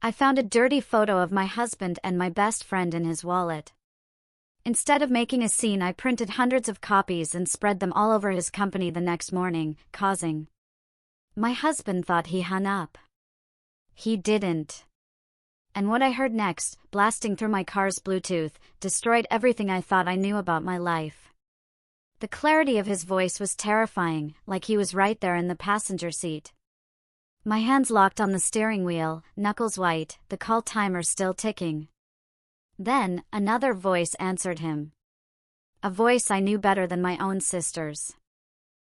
I found a dirty photo of my husband and my best friend in his wallet. Instead of making a scene, I printed hundreds of copies and spread them all over his company the next morning, causing. My husband thought he hung up. He didn't. And what I heard next, blasting through my car's Bluetooth, destroyed everything I thought I knew about my life. The clarity of his voice was terrifying, like he was right there in the passenger seat. My hands locked on the steering wheel, knuckles white, the call timer still ticking. Then, another voice answered him. A voice I knew better than my own sister's.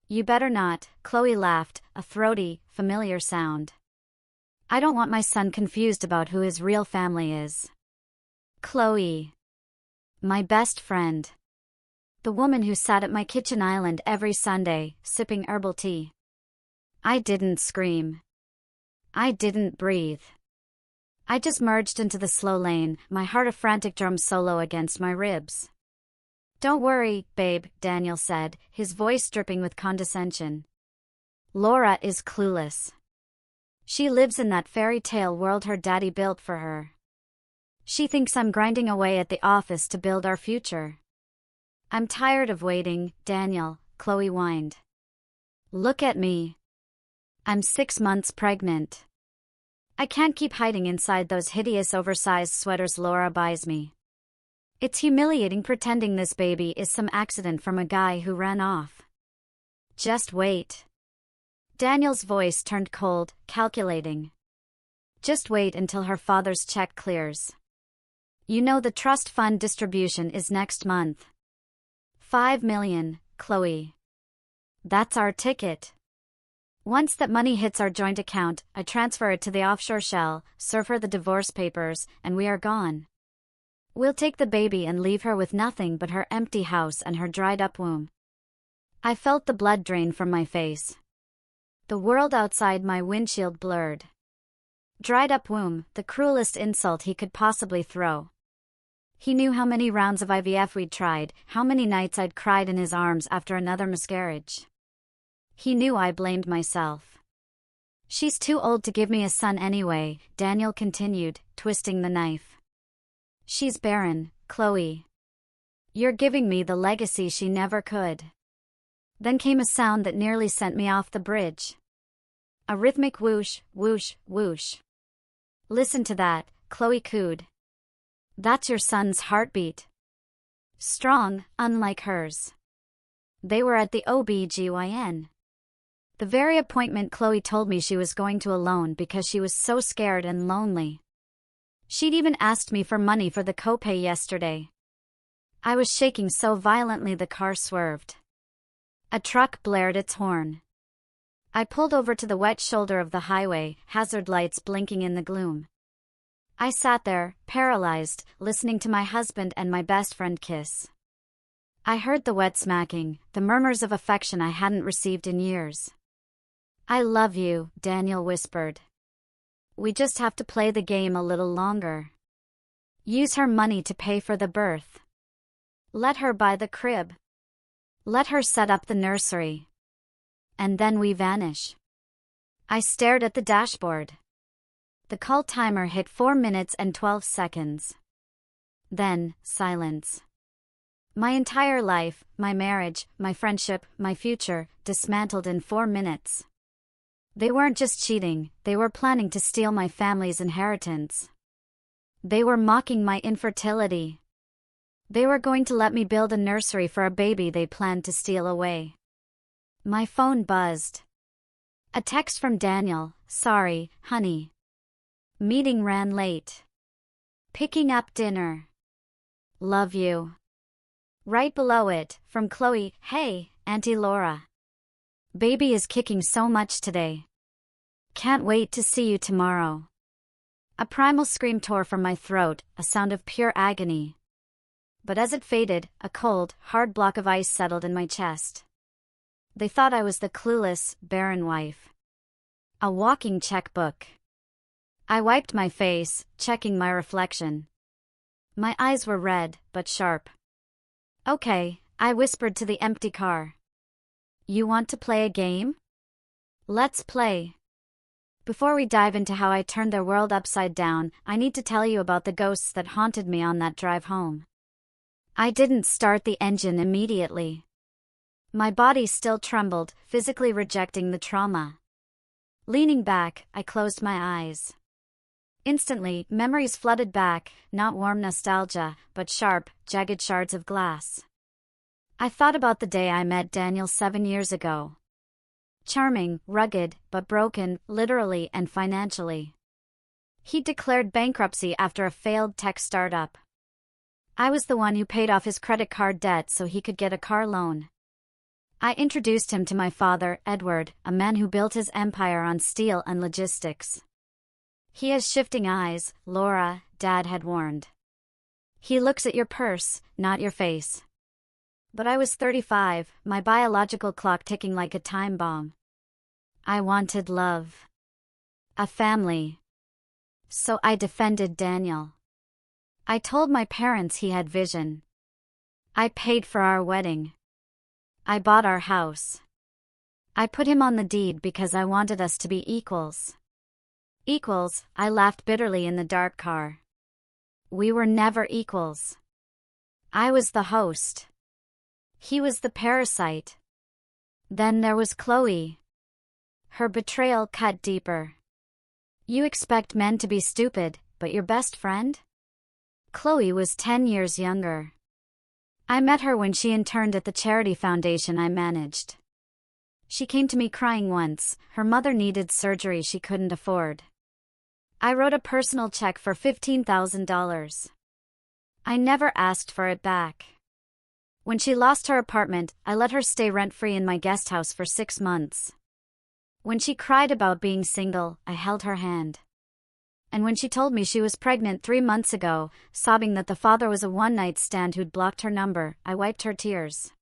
"You better not," Chloe laughed, a throaty, familiar sound. "I don't want my son confused about who his real family is." Chloe. My best friend. The woman who sat at my kitchen island every Sunday, sipping herbal tea. I didn't scream. I didn't breathe. I just merged into the slow lane, my heart a frantic drum solo against my ribs. "Don't worry, babe," Daniel said, his voice dripping with condescension. "Laura is clueless. She lives in that fairy tale world her daddy built for her. She thinks I'm grinding away at the office to build our future." "I'm tired of waiting, Daniel," Chloe whined. "Look at me. I'm 6 months pregnant. I can't keep hiding inside those hideous oversized sweaters Laura buys me. It's humiliating pretending this baby is some accident from a guy who ran off. Just wait." Daniel's voice turned cold, calculating. "Just wait until her father's check clears. You know the trust fund distribution is next month. 5 million, Chloe. That's our ticket. Once that money hits our joint account, I transfer it to the offshore shell, serve her the divorce papers, and we are gone. We'll take the baby and leave her with nothing but her empty house and her dried-up womb." I felt the blood drain from my face. The world outside my windshield blurred. Dried-up womb, the cruelest insult he could possibly throw. He knew how many rounds of IVF we'd tried, how many nights I'd cried in his arms after another miscarriage. He knew I blamed myself. "She's too old to give me a son anyway," Daniel continued, twisting the knife. "She's barren, Chloe. You're giving me the legacy she never could." Then came a sound that nearly sent me off the bridge. A rhythmic whoosh, whoosh, whoosh. "Listen to that," Chloe cooed. "That's your son's heartbeat. Strong, unlike hers." They were at the OB/GYN. The very appointment Chloe told me she was going to alone because she was so scared and lonely. She'd even asked me for money for the copay yesterday. I was shaking so violently the car swerved. A truck blared its horn. I pulled over to the wet shoulder of the highway, hazard lights blinking in the gloom. I sat there, paralyzed, listening to my husband and my best friend kiss. I heard the wet smacking, the murmurs of affection I hadn't received in years. "I love you," Daniel whispered. "We just have to play the game a little longer. Use her money to pay for the birth. Let her buy the crib. Let her set up the nursery. And then we vanish." I stared at the dashboard. The call timer hit 4 minutes and 12 seconds. Then, silence. My entire life, my marriage, my friendship, my future, dismantled in 4 minutes. They weren't just cheating, they were planning to steal my family's inheritance. They were mocking my infertility. They were going to let me build a nursery for a baby they planned to steal away. My phone buzzed. A text from Daniel: "Sorry, honey. Meeting ran late. Picking up dinner. Love you." Right below it, from Chloe: "Hey, Auntie Laura. Baby is kicking so much today. Can't wait to see you tomorrow." A primal scream tore from my throat, a sound of pure agony. But as it faded, a cold, hard block of ice settled in my chest. They thought I was the clueless, barren wife. A walking checkbook. I wiped my face, checking my reflection. My eyes were red, but sharp. "Okay," I whispered to the empty car. "You want to play a game? Let's play." Before we dive into how I turned their world upside down, I need to tell you about the ghosts that haunted me on that drive home. I didn't start the engine immediately. My body still trembled, physically rejecting the trauma. Leaning back, I closed my eyes. Instantly, memories flooded back, not warm nostalgia, but sharp, jagged shards of glass. I thought about the day I met Daniel 7 years ago. Charming, rugged, but broken, literally and financially. He declared bankruptcy after a failed tech startup. I was the one who paid off his credit card debt so he could get a car loan. I introduced him to my father, Edward, a man who built his empire on steel and logistics. He has shifting eyes, Laura, Dad had warned. He looks at your purse, not your face. But I was 35, my biological clock ticking like a time bomb. I wanted love. A family. So I defended Daniel. I told my parents he had vision. I paid for our wedding. I bought our house. I put him on the deed because I wanted us to be equals. Equals, I laughed bitterly in the dark car. We were never equals. I was the host. He was the parasite. Then there was Chloe. Her betrayal cut deeper. You expect men to be stupid, but your best friend? Chloe was 10 years younger. I met her when she interned at the charity foundation I managed. She came to me crying once, her mother needed surgery she couldn't afford. I wrote a personal check for $15,000. I never asked for it back. When she lost her apartment, I let her stay rent-free in my guest house for 6 months. When she cried about being single, I held her hand. And when she told me she was pregnant 3 months ago, sobbing that the father was a one-night stand who'd blocked her number, I wiped her tears.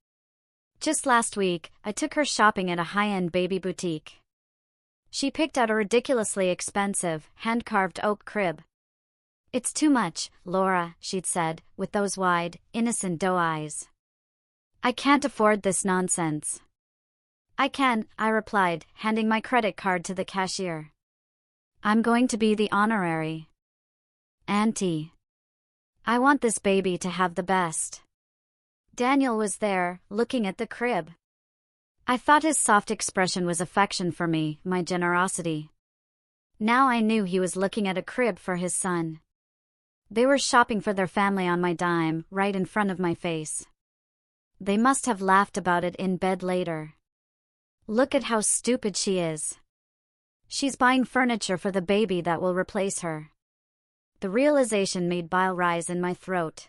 Just last week, I took her shopping at a high-end baby boutique. She picked out a ridiculously expensive, hand-carved oak crib. It's too much, Laura, she'd said, with those wide, innocent doe eyes. I can't afford this nonsense. I can, I replied, handing my credit card to the cashier. I'm going to be the honorary auntie. I want this baby to have the best. Daniel was there, looking at the crib. I thought his soft expression was affection for me, my generosity. Now I knew he was looking at a crib for his son. They were shopping for their family on my dime, right in front of my face. They must have laughed about it in bed later. Look at how stupid she is. She's buying furniture for the baby that will replace her. The realization made bile rise in my throat.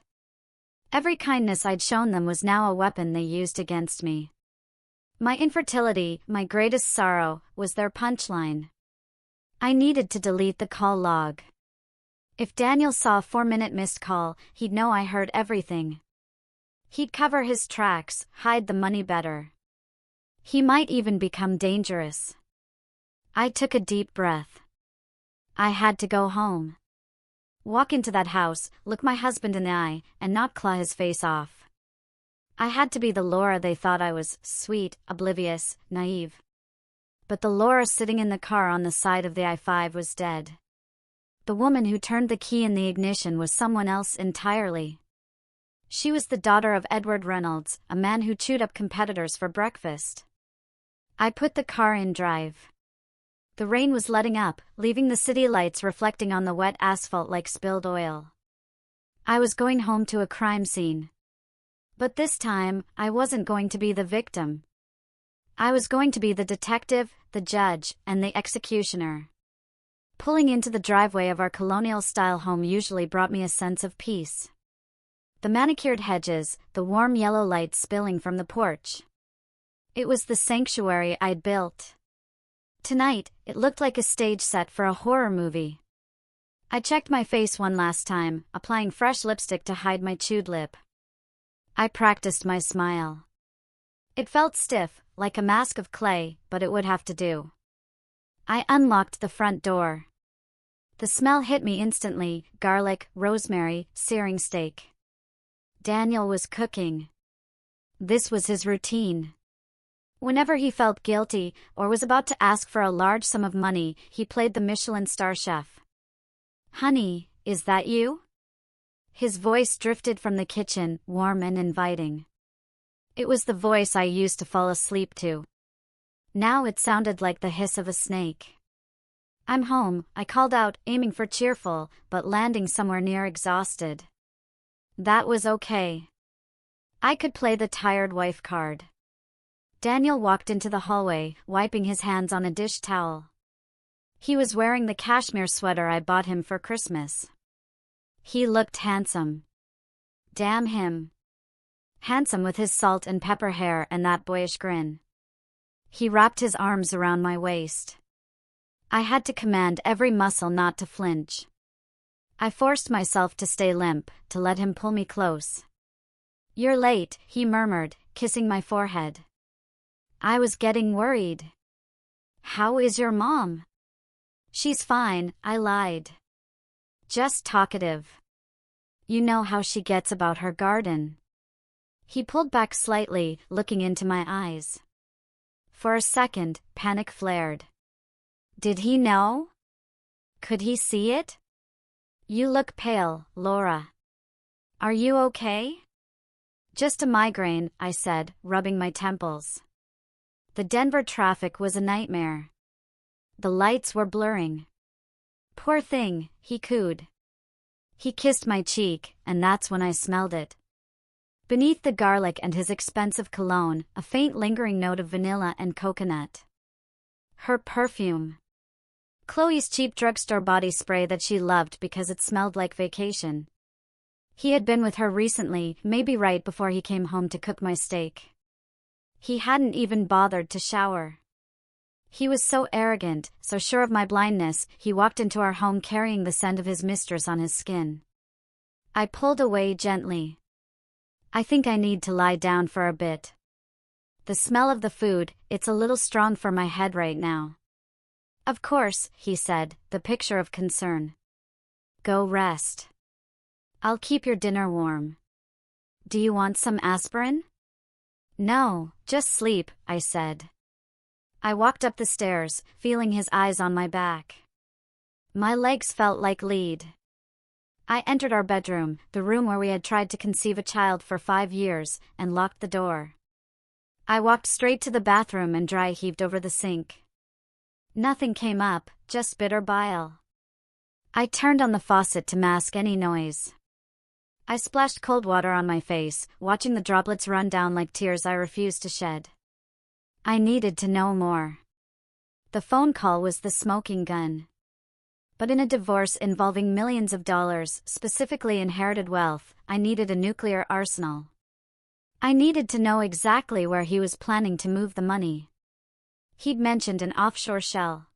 Every kindness I'd shown them was now a weapon they used against me. My infertility, my greatest sorrow, was their punchline. I needed to delete the call log. If Daniel saw a 4-minute missed call, he'd know I heard everything. He'd cover his tracks, hide the money better. He might even become dangerous. I took a deep breath. I had to go home. Walk into that house, look my husband in the eye, and not claw his face off. I had to be the Laura they thought I was, sweet, oblivious, naive. But the Laura sitting in the car on the side of the I-5 was dead. The woman who turned the key in the ignition was someone else entirely. She was the daughter of Edward Reynolds, a man who chewed up competitors for breakfast. I put the car in drive. The rain was letting up, leaving the city lights reflecting on the wet asphalt like spilled oil. I was going home to a crime scene. But this time, I wasn't going to be the victim. I was going to be the detective, the judge, and the executioner. Pulling into the driveway of our colonial-style home usually brought me a sense of peace. The manicured hedges, the warm yellow light spilling from the porch. It was the sanctuary I'd built. Tonight, it looked like a stage set for a horror movie. I checked my face one last time, applying fresh lipstick to hide my chewed lip. I practiced my smile. It felt stiff, like a mask of clay, but it would have to do. I unlocked the front door. The smell hit me instantly, garlic, rosemary, searing steak. Daniel was cooking. This was his routine. Whenever he felt guilty or was about to ask for a large sum of money, he played the Michelin star chef. "Honey, is that you?" His voice drifted from the kitchen, warm and inviting. It was the voice I used to fall asleep to. Now it sounded like the hiss of a snake. "I'm home," I called out, aiming for cheerful, but landing somewhere near exhausted. That was okay. I could play the tired wife card. Daniel walked into the hallway, wiping his hands on a dish towel. He was wearing the cashmere sweater I bought him for Christmas. He looked handsome. Damn him. Handsome with his salt and pepper hair and that boyish grin. He wrapped his arms around my waist. I had to command every muscle not to flinch. I forced myself to stay limp, to let him pull me close. "You're late," he murmured, kissing my forehead. I was getting worried. "How is your mom?" "She's fine," I lied. "Just talkative. You know how she gets about her garden." He pulled back slightly, looking into my eyes. For a second, panic flared. Did he know? Could he see it? "You look pale, Laura. Are you okay?" "Just a migraine," I said, rubbing my temples. The Denver traffic was a nightmare. The lights were blurring. "Poor thing," he cooed. He kissed my cheek, and that's when I smelled it. Beneath the garlic and his expensive cologne, a faint lingering note of vanilla and coconut. Her perfume. Chloe's cheap drugstore body spray that she loved because it smelled like vacation. He had been with her recently, maybe right before he came home to cook my steak. He hadn't even bothered to shower. He was so arrogant, so sure of my blindness, he walked into our home carrying the scent of his mistress on his skin. I pulled away gently. "I think I need to lie down for a bit. The smell of the food, it's a little strong for my head right now." "Of course," he said, the picture of concern. "Go rest. I'll keep your dinner warm. Do you want some aspirin?" "No, just sleep," I said. I walked up the stairs, feeling his eyes on my back. My legs felt like lead. I entered our bedroom, the room where we had tried to conceive a child for 5 years, and locked the door. I walked straight to the bathroom and dry heaved over the sink. Nothing came up, just bitter bile. I turned on the faucet to mask any noise. I splashed cold water on my face, watching the droplets run down like tears I refused to shed. I needed to know more. The phone call was the smoking gun. But in a divorce involving millions of dollars, specifically inherited wealth, I needed a nuclear arsenal. I needed to know exactly where he was planning to move the money. He'd mentioned an offshore shell.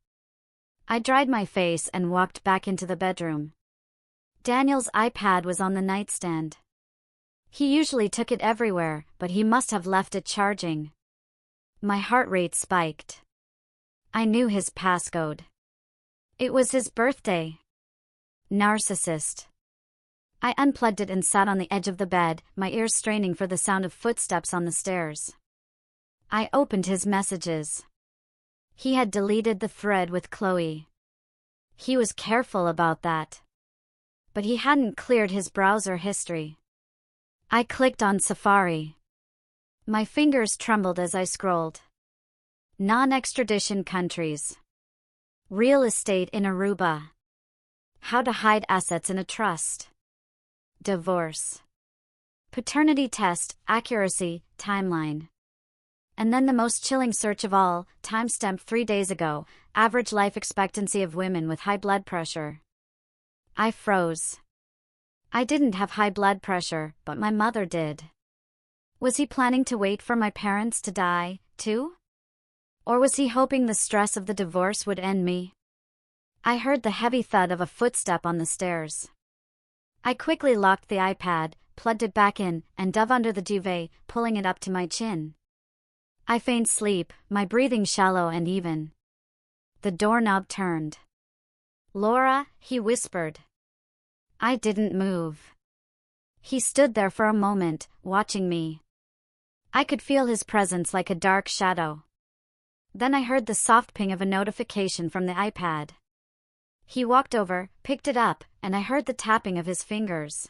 I dried my face and walked back into the bedroom. Daniel's iPad was on the nightstand. He usually took it everywhere, but he must have left it charging. My heart rate spiked. I knew his passcode. It was his birthday. Narcissist. I unplugged it and sat on the edge of the bed, my ears straining for the sound of footsteps on the stairs. I opened his messages. He had deleted the thread with Chloe. He was careful about that. But he hadn't cleared his browser history. I clicked on Safari. My fingers trembled as I scrolled. Non-extradition countries. Real estate in Aruba. How to hide assets in a trust. Divorce. Paternity test, accuracy, timeline. And then the most chilling search of all, timestamp 3 days ago, average life expectancy of women with high blood pressure. I froze. I didn't have high blood pressure, but my mother did. Was he planning to wait for my parents to die, too? Or was he hoping the stress of the divorce would end me? I heard the heavy thud of a footstep on the stairs. I quickly locked the iPad, plugged it back in, and dove under the duvet, pulling it up to my chin. I feigned sleep, my breathing shallow and even. The doorknob turned. "Laura," he whispered. I didn't move. He stood there for a moment, watching me. I could feel his presence like a dark shadow. Then I heard the soft ping of a notification from the iPad. He walked over, picked it up, and I heard the tapping of his fingers.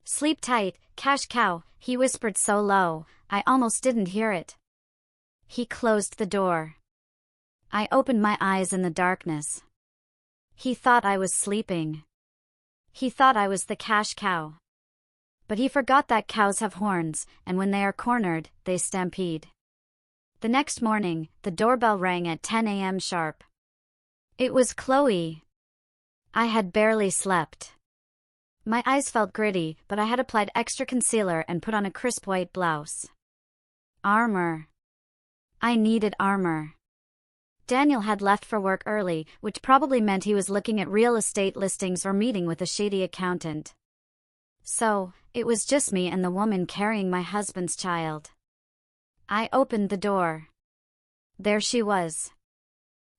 "Sleep tight, cash cow," he whispered so low, I almost didn't hear it. He closed the door. I opened my eyes in the darkness. He thought I was sleeping. He thought I was the cash cow. But he forgot that cows have horns, and when they are cornered, they stampede. The next morning, the doorbell rang at 10 a.m. sharp. It was Chloe. I had barely slept. My eyes felt gritty, but I had applied extra concealer and put on a crisp white blouse. Armor. I needed armor. Daniel had left for work early, which probably meant he was looking at real estate listings or meeting with a shady accountant. So, it was just me and the woman carrying my husband's child. I opened the door. There she was.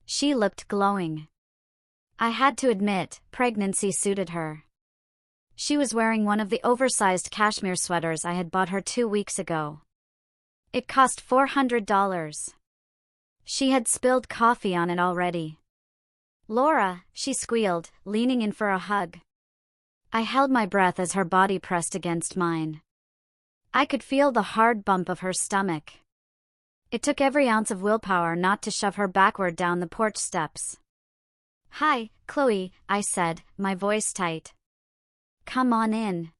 She looked glowing. I had to admit, pregnancy suited her. She was wearing one of the oversized cashmere sweaters I had bought her 2 weeks ago. It cost $400. She had spilled coffee on it already. "Laura," she squealed, leaning in for a hug. I held my breath as her body pressed against mine. I could feel the hard bump of her stomach. It took every ounce of willpower not to shove her backward down the porch steps. "Hi, Chloe," I said, my voice tight. "Come on in."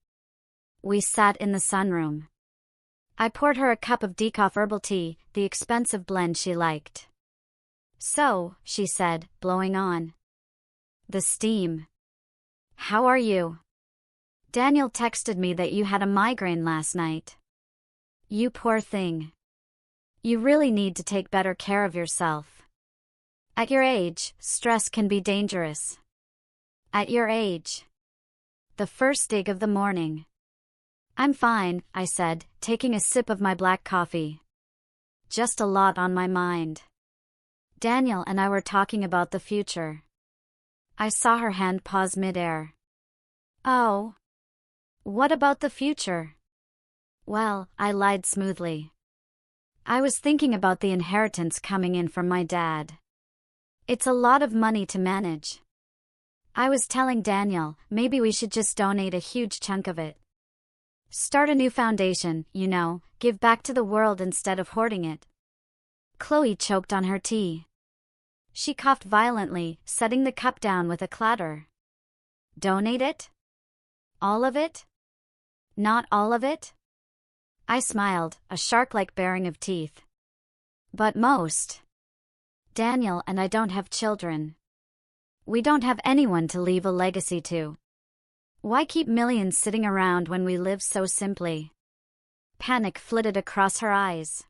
We sat in the sunroom. I poured her a cup of decaf herbal tea, the expensive blend she liked. "So," she said, blowing on the steam. "How are you? Daniel texted me that you had a migraine last night. You poor thing. You really need to take better care of yourself. At your age, stress can be dangerous." At your age. The first dig of the morning. "I'm fine," I said, taking a sip of my black coffee. Just a lot on my mind. Daniel and I were talking about the future. I saw her hand pause midair. "Oh. What about the future?" "Well," I lied smoothly. "I was thinking about the inheritance coming in from my dad. It's a lot of money to manage. I was telling Daniel, maybe we should just donate a huge chunk of it. Start a new foundation, give back to the world instead of hoarding it." Chloe choked on her tea. She coughed violently, setting the cup down with a clatter. "Donate it? All of it? Not all of it?" I smiled, a shark-like baring of teeth. "But most. Daniel and I don't have children. We don't have anyone to leave a legacy to. Why keep millions sitting around when we live so simply?" Panic flitted across her eyes.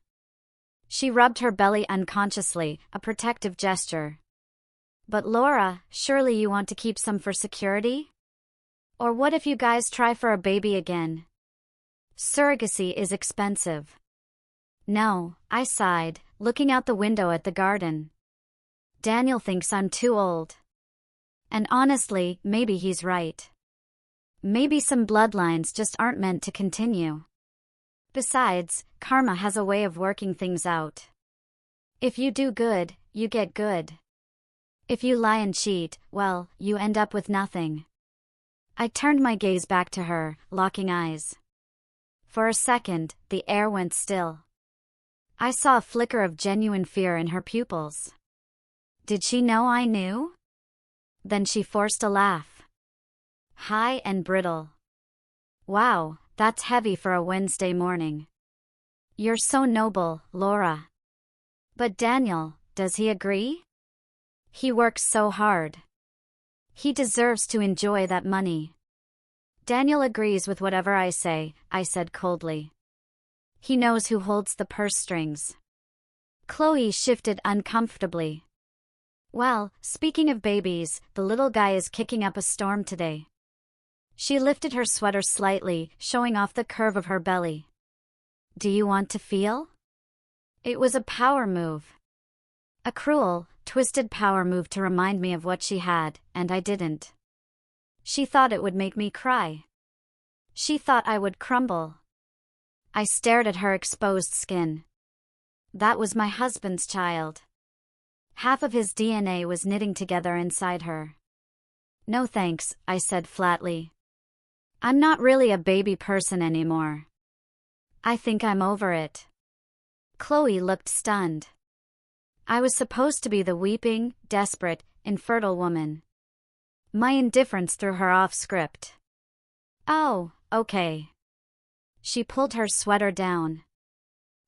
She rubbed her belly unconsciously, a protective gesture. "But Laura, surely you want to keep some for security? Or what if you guys try for a baby again? Surrogacy is expensive." "No," I sighed, looking out the window at the garden. "Daniel thinks I'm too old. And honestly, maybe he's right. Maybe some bloodlines just aren't meant to continue. Besides, karma has a way of working things out. If you do good, you get good. If you lie and cheat, well, you end up with nothing." I turned my gaze back to her, locking eyes. For a second, the air went still. I saw a flicker of genuine fear in her pupils. Did she know I knew? Then she forced a laugh. High and brittle. "Wow, that's heavy for a Wednesday morning. You're so noble, Laura. But Daniel, does he agree? He works so hard. He deserves to enjoy that money." "Daniel agrees with whatever I say," I said coldly. "He knows who holds the purse strings." Chloe shifted uncomfortably. "Well, speaking of babies, the little guy is kicking up a storm today." She lifted her sweater slightly, showing off the curve of her belly. "Do you want to feel?" It was a power move. A cruel, twisted power move to remind me of what she had, and I didn't. She thought it would make me cry. She thought I would crumble. I stared at her exposed skin. That was my husband's child. Half of his DNA was knitting together inside her. No thanks, I said flatly. I'm not really a baby person anymore. I think I'm over it. Chloe looked stunned. I was supposed to be the weeping, desperate, infertile woman. My indifference threw her off script. Oh, okay. She pulled her sweater down.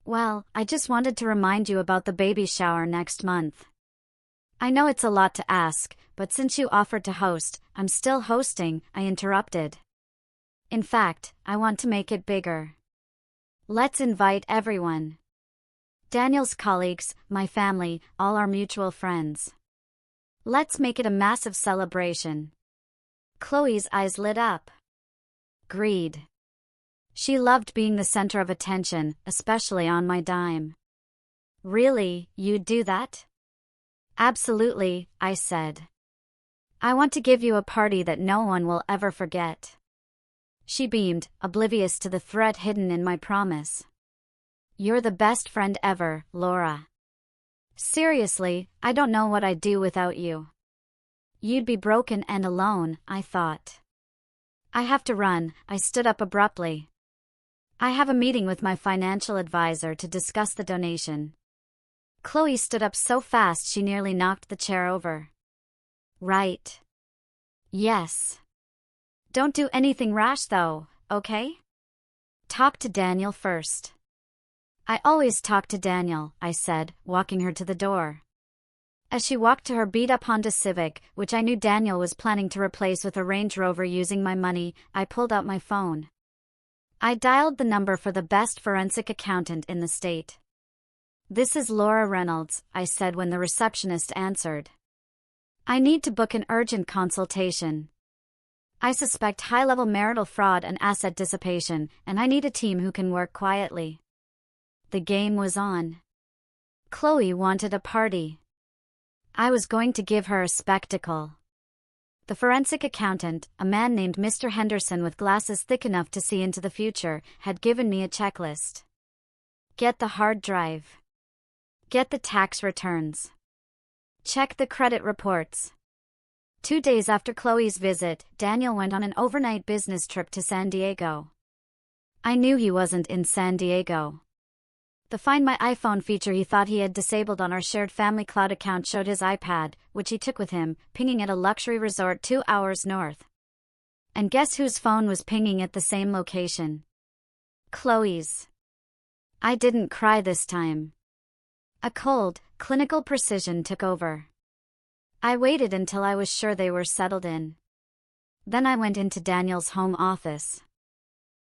Well, I just wanted to remind you about the baby shower next month. I know it's a lot to ask, but since you offered to host, I'm still hosting, I interrupted. In fact, I want to make it bigger. Let's invite everyone. Daniel's colleagues, my family, all our mutual friends. Let's make it a massive celebration. Chloe's eyes lit up. Greed. She loved being the center of attention, especially on my dime. Really, you'd do that? Absolutely, I said. I want to give you a party that no one will ever forget. She beamed, oblivious to the threat hidden in my promise. You're the best friend ever, Laura. Seriously, I don't know what I'd do without you. You'd be broken and alone, I thought. I have to run, I stood up abruptly. I have a meeting with my financial advisor to discuss the donation. Chloe stood up so fast she nearly knocked the chair over. Right. Yes. Don't do anything rash though, okay? Talk to Daniel first. I always talk to Daniel, I said, walking her to the door. As she walked to her beat-up Honda Civic, which I knew Daniel was planning to replace with a Range Rover using my money, I pulled out my phone. I dialed the number for the best forensic accountant in the state. This is Laura Reynolds, I said when the receptionist answered. I need to book an urgent consultation. I suspect high-level marital fraud and asset dissipation, and I need a team who can work quietly. The game was on. Chloe wanted a party. I was going to give her a spectacle. The forensic accountant, a man named Mr. Henderson with glasses thick enough to see into the future, had given me a checklist. Get the hard drive. Get the tax returns. Check the credit reports. 2 days after Chloe's visit, Daniel went on an overnight business trip to San Diego. I knew he wasn't in San Diego. The Find My iPhone feature he thought he had disabled on our shared family cloud account showed his iPad, which he took with him, pinging at a luxury resort 2 hours north. And guess whose phone was pinging at the same location? Chloe's. I didn't cry this time. A cold, clinical precision took over. I waited until I was sure they were settled in. Then I went into Daniel's home office.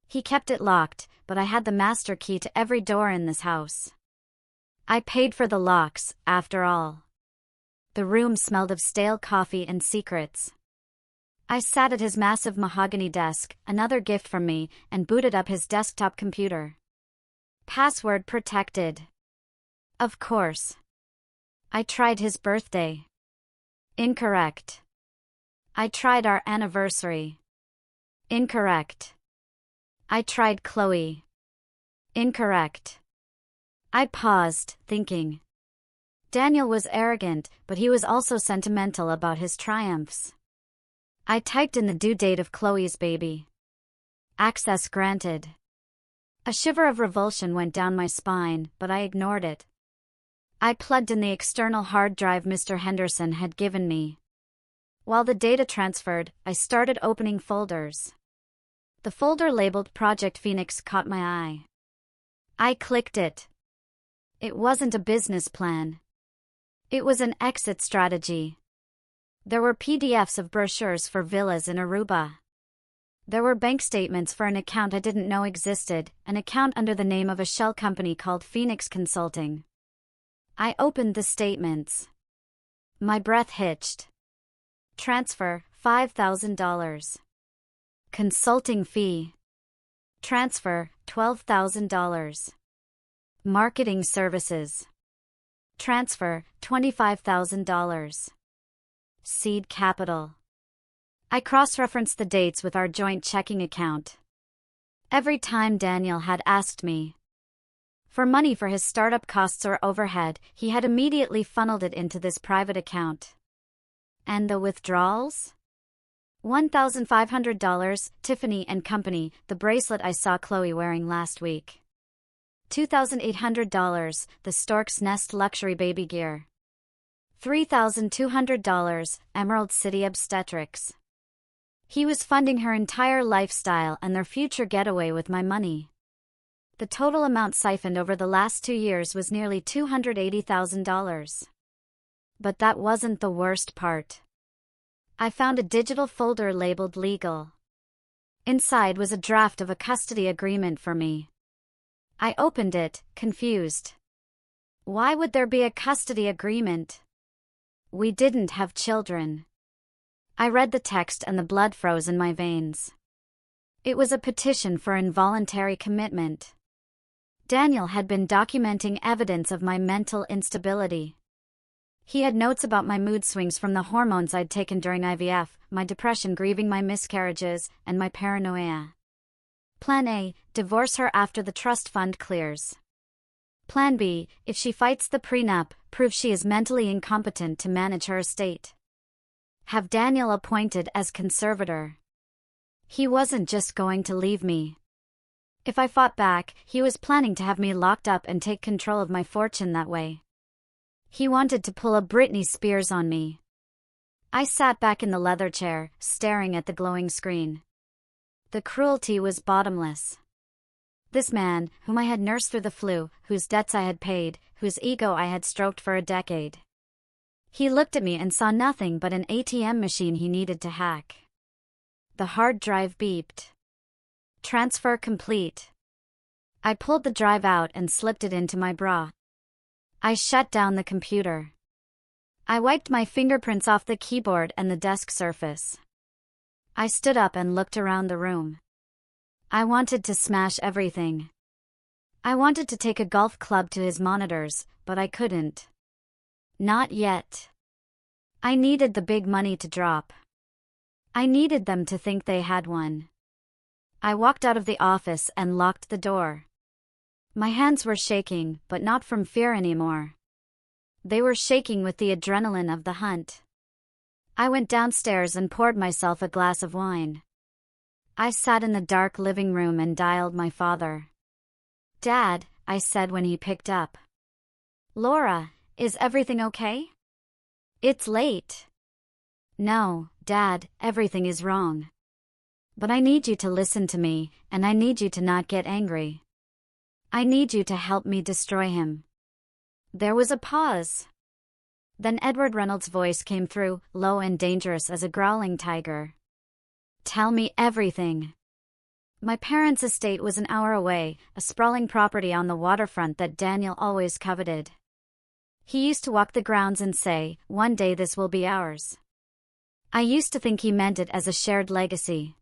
He kept it locked, but I had the master key to every door in this house. I paid for the locks, after all. The room smelled of stale coffee and secrets. I sat at his massive mahogany desk, another gift from me, and booted up his desktop computer. Password protected. Of course. I tried his birthday. Incorrect. I tried our anniversary. Incorrect. I tried Chloe. Incorrect. I paused, thinking. Daniel was arrogant, but he was also sentimental about his triumphs. I typed in the due date of Chloe's baby. Access granted. A shiver of revulsion went down my spine, but I ignored it. I plugged in the external hard drive Mr. Henderson had given me. While the data transferred, I started opening folders. The folder labeled Project Phoenix caught my eye. I clicked it. It wasn't a business plan. It was an exit strategy. There were PDFs of brochures for villas in Aruba. There were bank statements for an account I didn't know existed, an account under the name of a shell company called Phoenix Consulting. I opened the statements. My breath hitched. Transfer, $5,000. Consulting fee. Transfer, $12,000. Marketing services. Transfer, $25,000. Seed capital. I cross-referenced the dates with our joint checking account. Every time Daniel had asked me for money for his startup costs or overhead, he had immediately funneled it into this private account. And the withdrawals? $1,500, Tiffany & Company, the bracelet I saw Chloe wearing last week. $2,800, the Stork's Nest luxury baby gear. $3,200, Emerald City Obstetrics. He was funding her entire lifestyle and their future getaway with my money. The total amount siphoned over the last 2 years was nearly $280,000. But that wasn't the worst part. I found a digital folder labeled legal. Inside was a draft of a custody agreement for me. I opened it, confused. Why would there be a custody agreement? We didn't have children. I read the text and the blood froze in my veins. It was a petition for involuntary commitment. Daniel had been documenting evidence of my mental instability. He had notes about my mood swings from the hormones I'd taken during IVF, my depression grieving my miscarriages, and my paranoia. Plan A, divorce her after the trust fund clears. Plan B, if she fights the prenup, prove she is mentally incompetent to manage her estate. Have Daniel appointed as conservator. He wasn't just going to leave me. If I fought back, he was planning to have me locked up and take control of my fortune that way. He wanted to pull a Britney Spears on me. I sat back in the leather chair, staring at the glowing screen. The cruelty was bottomless. This man, whom I had nursed through the flu, whose debts I had paid, whose ego I had stroked for a decade. He looked at me and saw nothing but an ATM machine he needed to hack. The hard drive beeped. Transfer complete. I pulled the drive out and slipped it into my bra. I shut down the computer. I wiped my fingerprints off the keyboard and the desk surface. I stood up and looked around the room. I wanted to smash everything. I wanted to take a golf club to his monitors, but I couldn't. Not yet. I needed the big money to drop. I needed them to think they had one. I walked out of the office and locked the door. My hands were shaking, but not from fear anymore. They were shaking with the adrenaline of the hunt. I went downstairs and poured myself a glass of wine. I sat in the dark living room and dialed my father. "Dad," I said when he picked up. "Laura, is everything okay? It's late." "No, Dad, everything is wrong. But I need you to listen to me, and I need you to not get angry. I need you to help me destroy him." There was a pause. Then Edward Reynolds' voice came through, low and dangerous as a growling tiger. "Tell me everything." My parents' estate was an hour away, a sprawling property on the waterfront that Daniel always coveted. He used to walk the grounds and say, "One day this will be ours." I used to think he meant it as a shared legacy.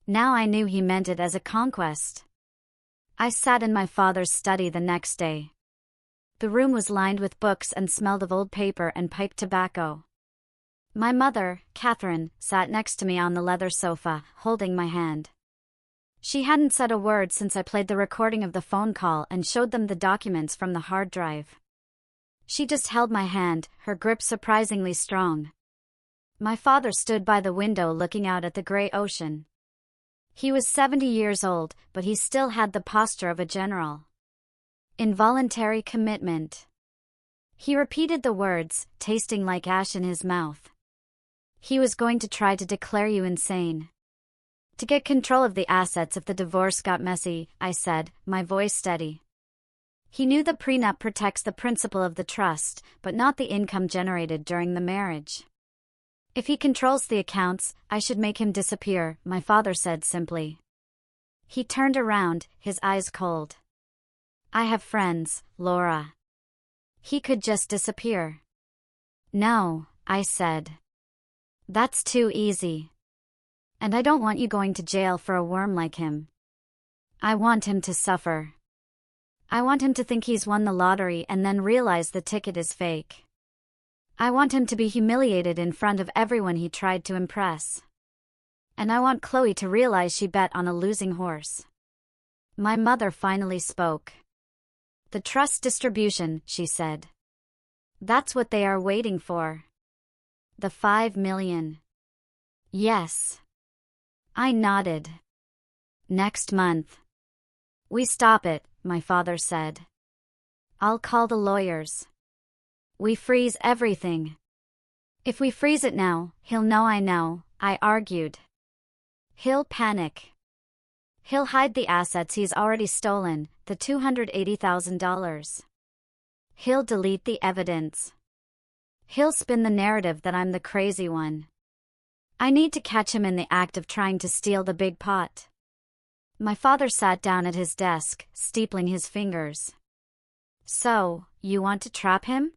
Now I knew he meant it as a conquest. I sat in my father's study the next day. The room was lined with books and smelled of old paper and pipe tobacco. My mother, Catherine, sat next to me on the leather sofa, holding my hand. She hadn't said a word since I played the recording of the phone call and showed them the documents from the hard drive. She just held my hand, her grip surprisingly strong. My father stood by the window looking out at the gray ocean. He was 70 years old, but he still had the posture of a general. Involuntary commitment. He repeated the words, tasting like ash in his mouth. He was going to try to declare you insane. To get control of the assets if the divorce got messy, I said, my voice steady. He knew the prenup protects the principle of the trust, but not the income generated during the marriage. If he controls the accounts, I should make him disappear, my father said simply. He turned around, his eyes cold. I have friends, Laura. He could just disappear. No, I said. That's too easy. And I don't want you going to jail for a worm like him. I want him to suffer. I want him to think he's won the lottery and then realize the ticket is fake. I want him to be humiliated in front of everyone he tried to impress. And I want Chloe to realize she bet on a losing horse. My mother finally spoke. The trust distribution, she said. That's what they are waiting for. The 5 million. Yes. I nodded. Next month. We stop it, my father said. I'll call the lawyers. We freeze everything. If we freeze it now, he'll know I know, I argued. He'll panic. He'll hide the assets he's already stolen, the $280,000. He'll delete the evidence. He'll spin the narrative that I'm the crazy one. I need to catch him in the act of trying to steal the big pot. My father sat down at his desk, steepling his fingers. So, you want to trap him?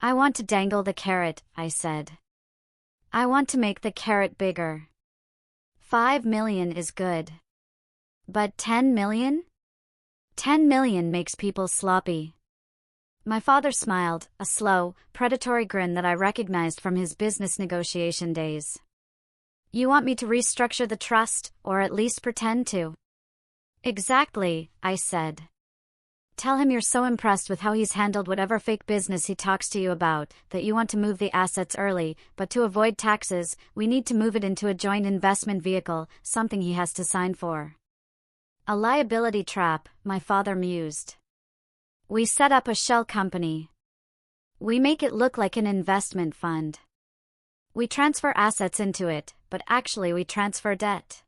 I want to dangle the carrot, I said. I want to make the carrot bigger. 5 million is good. But 10 million? 10 million makes people sloppy. My father smiled, a slow, predatory grin that I recognized from his business negotiation days. You want me to restructure the trust, or at least pretend to? Exactly, I said. Tell him you're so impressed with how he's handled whatever fake business he talks to you about, that you want to move the assets early, but to avoid taxes, we need to move it into a joint investment vehicle, something he has to sign for. A liability trap, my father mused. We set up a shell company. We make it look like an investment fund. We transfer assets into it, but actually we transfer debt.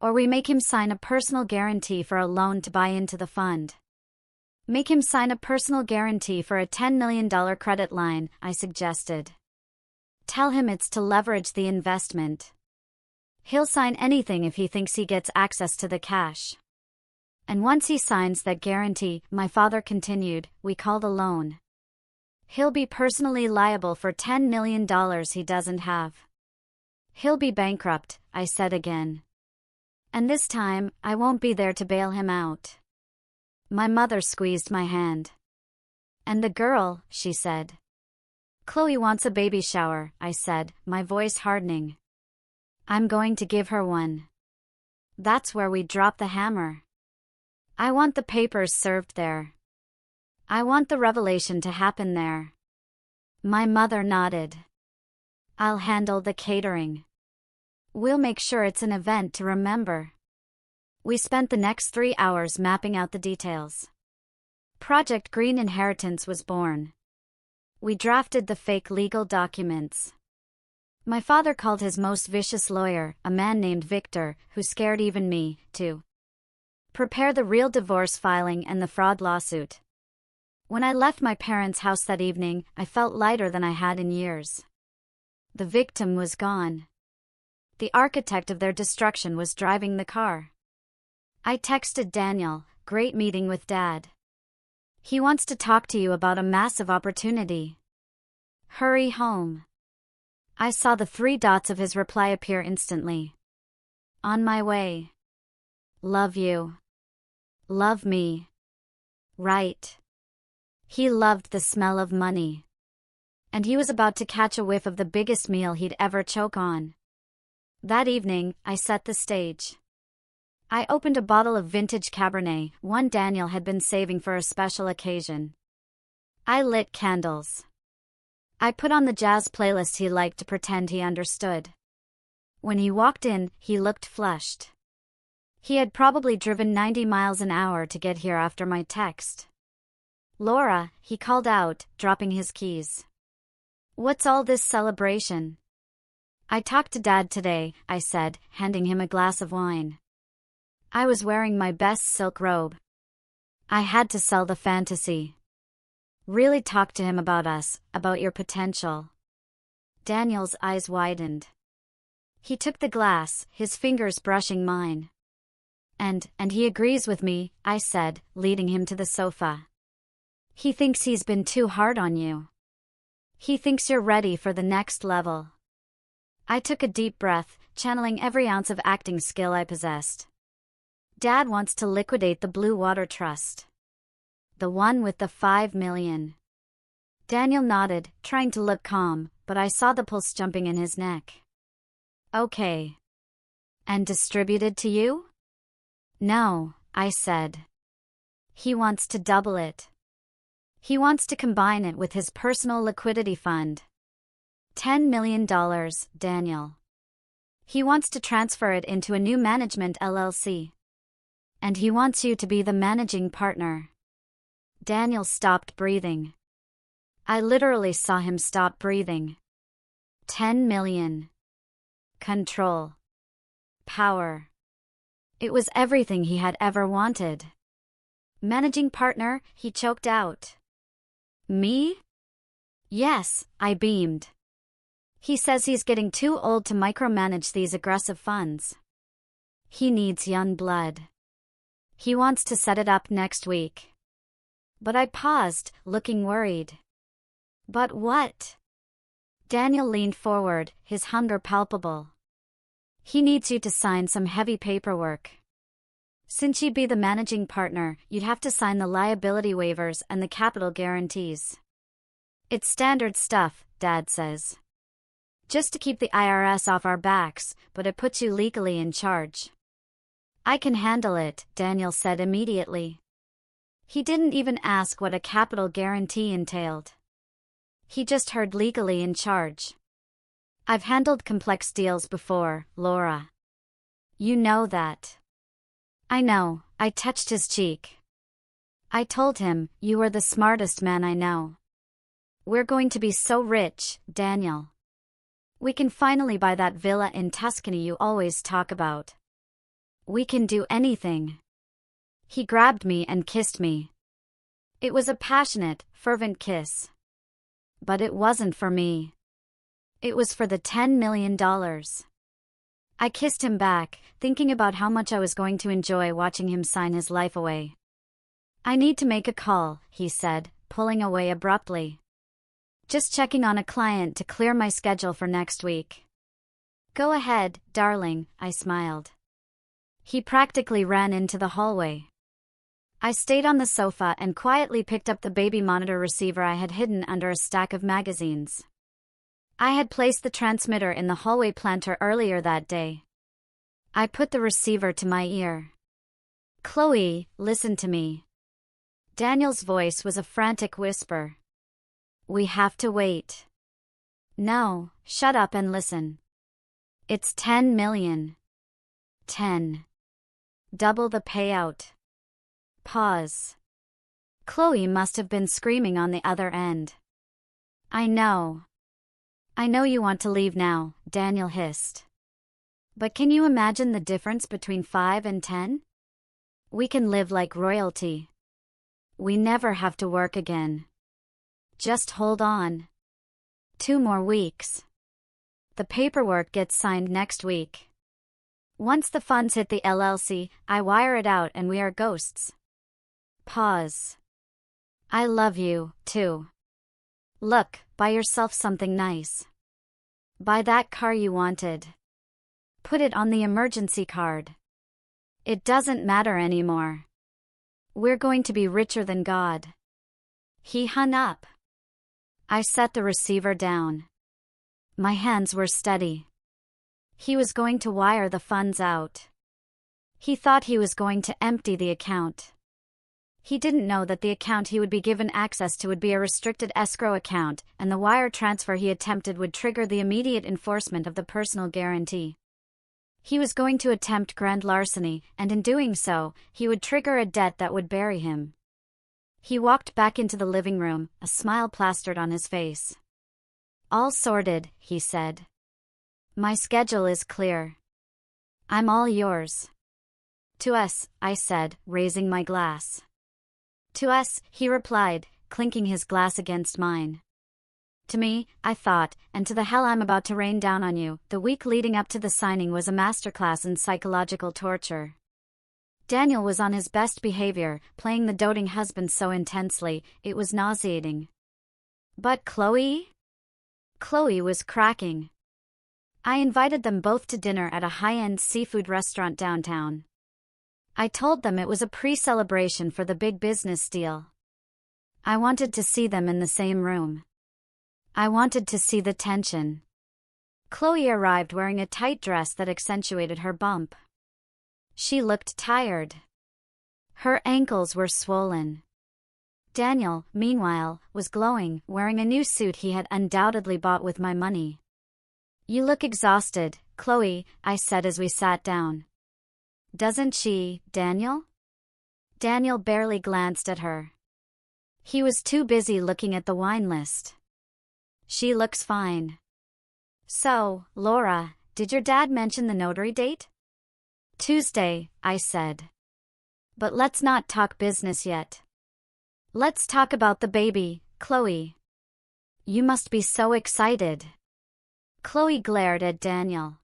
Or we make him sign a personal guarantee for a loan to buy into the fund. Make him sign a personal guarantee for a $10 million credit line, I suggested. Tell him it's to leverage the investment. He'll sign anything if he thinks he gets access to the cash. And once he signs that guarantee, my father continued, we call the loan. He'll be personally liable for $10 million he doesn't have. He'll be bankrupt, I said again. And this time, I won't be there to bail him out. My mother squeezed my hand. And the girl, she said. Chloe wants a baby shower, I said, my voice hardening. I'm going to give her one. That's where we drop the hammer. I want the papers served there. I want the revelation to happen there. My mother nodded. I'll handle the catering. We'll make sure it's an event to remember. We spent the next 3 hours mapping out the details. Project Green Inheritance was born. We drafted the fake legal documents. My father called his most vicious lawyer, a man named Victor, who scared even me, to prepare the real divorce filing and the fraud lawsuit. When I left my parents' house that evening, I felt lighter than I had in years. The victim was gone. The architect of their destruction was driving the car. I texted Daniel, great meeting with Dad. He wants to talk to you about a massive opportunity. Hurry home. I saw the 3 dots of his reply appear instantly. On my way. Love you. Love me. Right. He loved the smell of money. And he was about to catch a whiff of the biggest meal he'd ever choke on. That evening, I set the stage. I opened a bottle of vintage Cabernet, one Daniel had been saving for a special occasion. I lit candles. I put on the jazz playlist he liked to pretend he understood. When he walked in, he looked flushed. He had probably driven 90 miles an hour to get here after my text. Laura, he called out, dropping his keys. What's all this celebration? I talked to Dad today, I said, handing him a glass of wine. I was wearing my best silk robe. I had to sell the fantasy. Really talk to him about us, about your potential. Daniel's eyes widened. He took the glass, his fingers brushing mine. And he agrees with me, I said, leading him to the sofa. He thinks he's been too hard on you. He thinks you're ready for the next level. I took a deep breath, channeling every ounce of acting skill I possessed. Dad wants to liquidate the Blue Water Trust. The one with the 5 million. Daniel nodded, trying to look calm, but I saw the pulse jumping in his neck. Okay. And distributed to you? No, I said. He wants to double it. He wants to combine it with his personal liquidity fund. $10 million, Daniel. He wants to transfer it into a new management LLC. And he wants you to be the managing partner. Daniel stopped breathing. I literally saw him stop breathing. 10 million. Control. Power. It was everything he had ever wanted. Managing partner, he choked out. Me? Yes, I beamed. He says he's getting too old to micromanage these aggressive funds. He needs young blood. He wants to set it up next week. But I paused, looking worried. But what? Daniel leaned forward, his hunger palpable. He needs you to sign some heavy paperwork. Since you'd be the managing partner, you'd have to sign the liability waivers and the capital guarantees. It's standard stuff, Dad says. Just to keep the IRS off our backs, but it puts you legally in charge. I can handle it, Daniel said immediately. He didn't even ask what a capital guarantee entailed. He just heard legally in charge. I've handled complex deals before, Laura. You know that. I know, I touched his cheek. I told him, you are the smartest man I know. We're going to be so rich, Daniel. We can finally buy that villa in Tuscany you always talk about. We can do anything. He grabbed me and kissed me. It was a passionate, fervent kiss. But it wasn't for me. It was for the $10 million. I kissed him back, thinking about how much I was going to enjoy watching him sign his life away. I need to make a call, he said, pulling away abruptly. Just checking on a client to clear my schedule for next week. Go ahead, darling, I smiled. He practically ran into the hallway. I stayed on the sofa and quietly picked up the baby monitor receiver I had hidden under a stack of magazines. I had placed the transmitter in the hallway planter earlier that day. I put the receiver to my ear. Chloe, listen to me. Daniel's voice was a frantic whisper. We have to wait. No, shut up and listen. It's 10 million. 10. Double the payout. Pause. Chloe must have been screaming on the other end. I know you want to leave now, Daniel hissed. But can you imagine the difference between 5 and 10? We can live like royalty. We never have to work again. Just hold on. 2 more weeks. The paperwork gets signed next week. Once the funds hit the LLC, I wire it out and we are ghosts. Pause. I love you, too. Look, buy yourself something nice. Buy that car you wanted. Put it on the emergency card. It doesn't matter anymore. We're going to be richer than God. He hung up. I set the receiver down. My hands were steady. He was going to wire the funds out. He thought he was going to empty the account. He didn't know that the account he would be given access to would be a restricted escrow account, and the wire transfer he attempted would trigger the immediate enforcement of the personal guarantee. He was going to attempt grand larceny, and in doing so, he would trigger a debt that would bury him. He walked back into the living room, a smile plastered on his face. All sorted, he said. My schedule is clear. I'm all yours. To us, I said, raising my glass. To us, he replied, clinking his glass against mine. To me, I thought, and to the hell I'm about to rain down on you. The week leading up to the signing was a masterclass in psychological torture. Daniel was on his best behavior, playing the doting husband so intensely, it was nauseating. But Chloe? Chloe was cracking. I invited them both to dinner at a high-end seafood restaurant downtown. I told them it was a pre-celebration for the big business deal. I wanted to see them in the same room. I wanted to see the tension. Chloe arrived wearing a tight dress that accentuated her bump. She looked tired. Her ankles were swollen. Daniel, meanwhile, was glowing, wearing a new suit he had undoubtedly bought with my money. "You look exhausted, Chloe," I said as we sat down. "Doesn't she, Daniel?" Daniel barely glanced at her. He was too busy looking at the wine list. "She looks fine." "So, Laura, did your dad mention the notary date?" "Tuesday," I said. "But let's not talk business yet. Let's talk about the baby, Chloe. You must be so excited." Chloe glared at Daniel.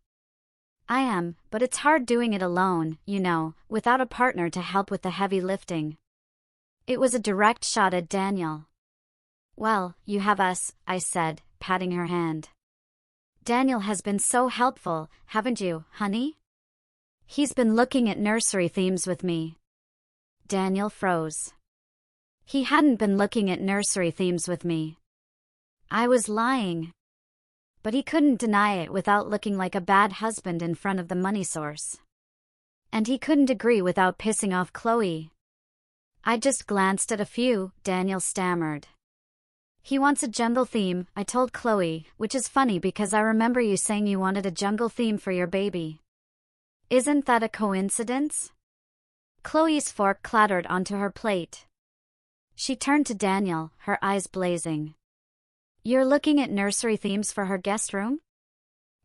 "I am, but it's hard doing it alone, you know, without a partner to help with the heavy lifting." It was a direct shot at Daniel. "Well, you have us," I said, patting her hand. "Daniel has been so helpful, haven't you, honey?" "He's been looking at nursery themes with me." Daniel froze. He hadn't been looking at nursery themes with me. I was lying. But he couldn't deny it without looking like a bad husband in front of the money source. And he couldn't agree without pissing off Chloe. "I just glanced at a few," Daniel stammered. "He wants a jungle theme," I told Chloe, "which is funny because I remember you saying you wanted a jungle theme for your baby. Isn't that a coincidence?" Chloe's fork clattered onto her plate. She turned to Daniel, her eyes blazing. "You're looking at nursery themes for her guest room?"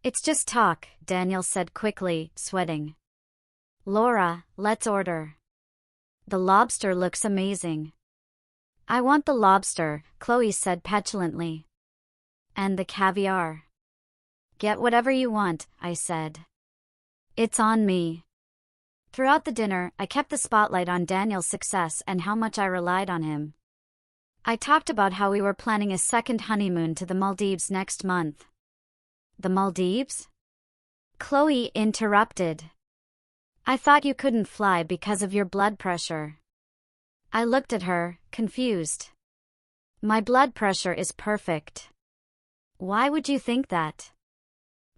"It's just talk," Daniel said quickly, sweating. "Laura, let's order." "The lobster looks amazing." "I want the lobster," Chloe said petulantly. "And the caviar." "Get whatever you want," I said. "It's on me." Throughout the dinner, I kept the spotlight on Daniel's success and how much I relied on him. I talked about how we were planning a second honeymoon to the Maldives next month. "The Maldives?" Chloe interrupted. "I thought you couldn't fly because of your blood pressure." I looked at her, confused. "My blood pressure is perfect." "Why would you think that?"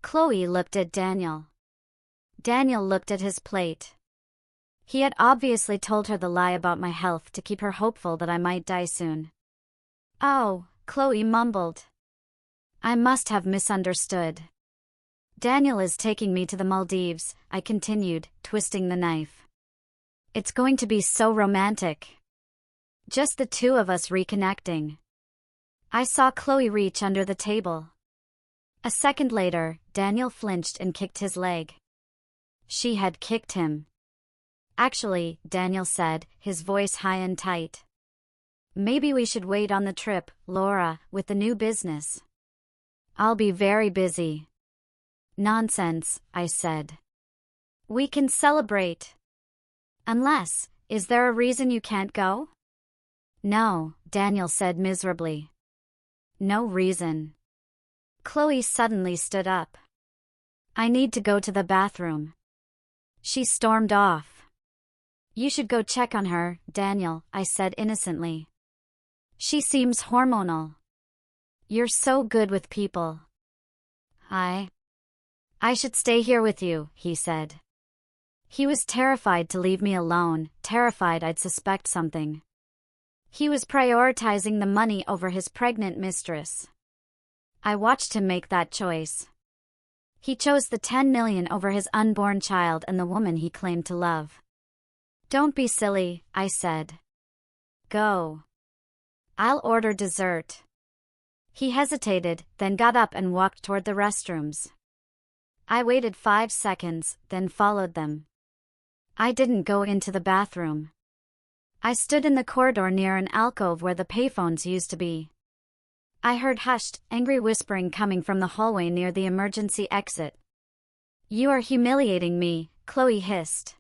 Chloe looked at Daniel. Daniel looked at his plate. He had obviously told her the lie about my health to keep her hopeful that I might die soon. "Oh," Chloe mumbled. "I must have misunderstood." "Daniel is taking me to the Maldives," I continued, twisting the knife. "It's going to be so romantic. Just the two of us reconnecting." I saw Chloe reach under the table. A second later, Daniel flinched and kicked his leg. She had kicked him. "Actually," Daniel said, his voice high and tight. "Maybe we should wait on the trip, Laura, with the new business." "I'll be very busy." "Nonsense," I said. "We can celebrate." "Unless, is there a reason you can't go?" "No," Daniel said miserably. "No reason." Chloe suddenly stood up. "I need to go to the bathroom." She stormed off. "You should go check on her, Daniel," I said innocently. "She seems hormonal." "You're so good with people." I should stay here with you," he said. He was terrified to leave me alone, terrified I'd suspect something. He was prioritizing the money over his pregnant mistress. I watched him make that choice. He chose the 10 million over his unborn child and the woman he claimed to love. "Don't be silly," I said. "Go. I'll order dessert." He hesitated, then got up and walked toward the restrooms. I waited 5 seconds, then followed them. I didn't go into the bathroom. I stood in the corridor near an alcove where the payphones used to be. I heard hushed, angry whispering coming from the hallway near the emergency exit. "You are humiliating me," Chloe hissed.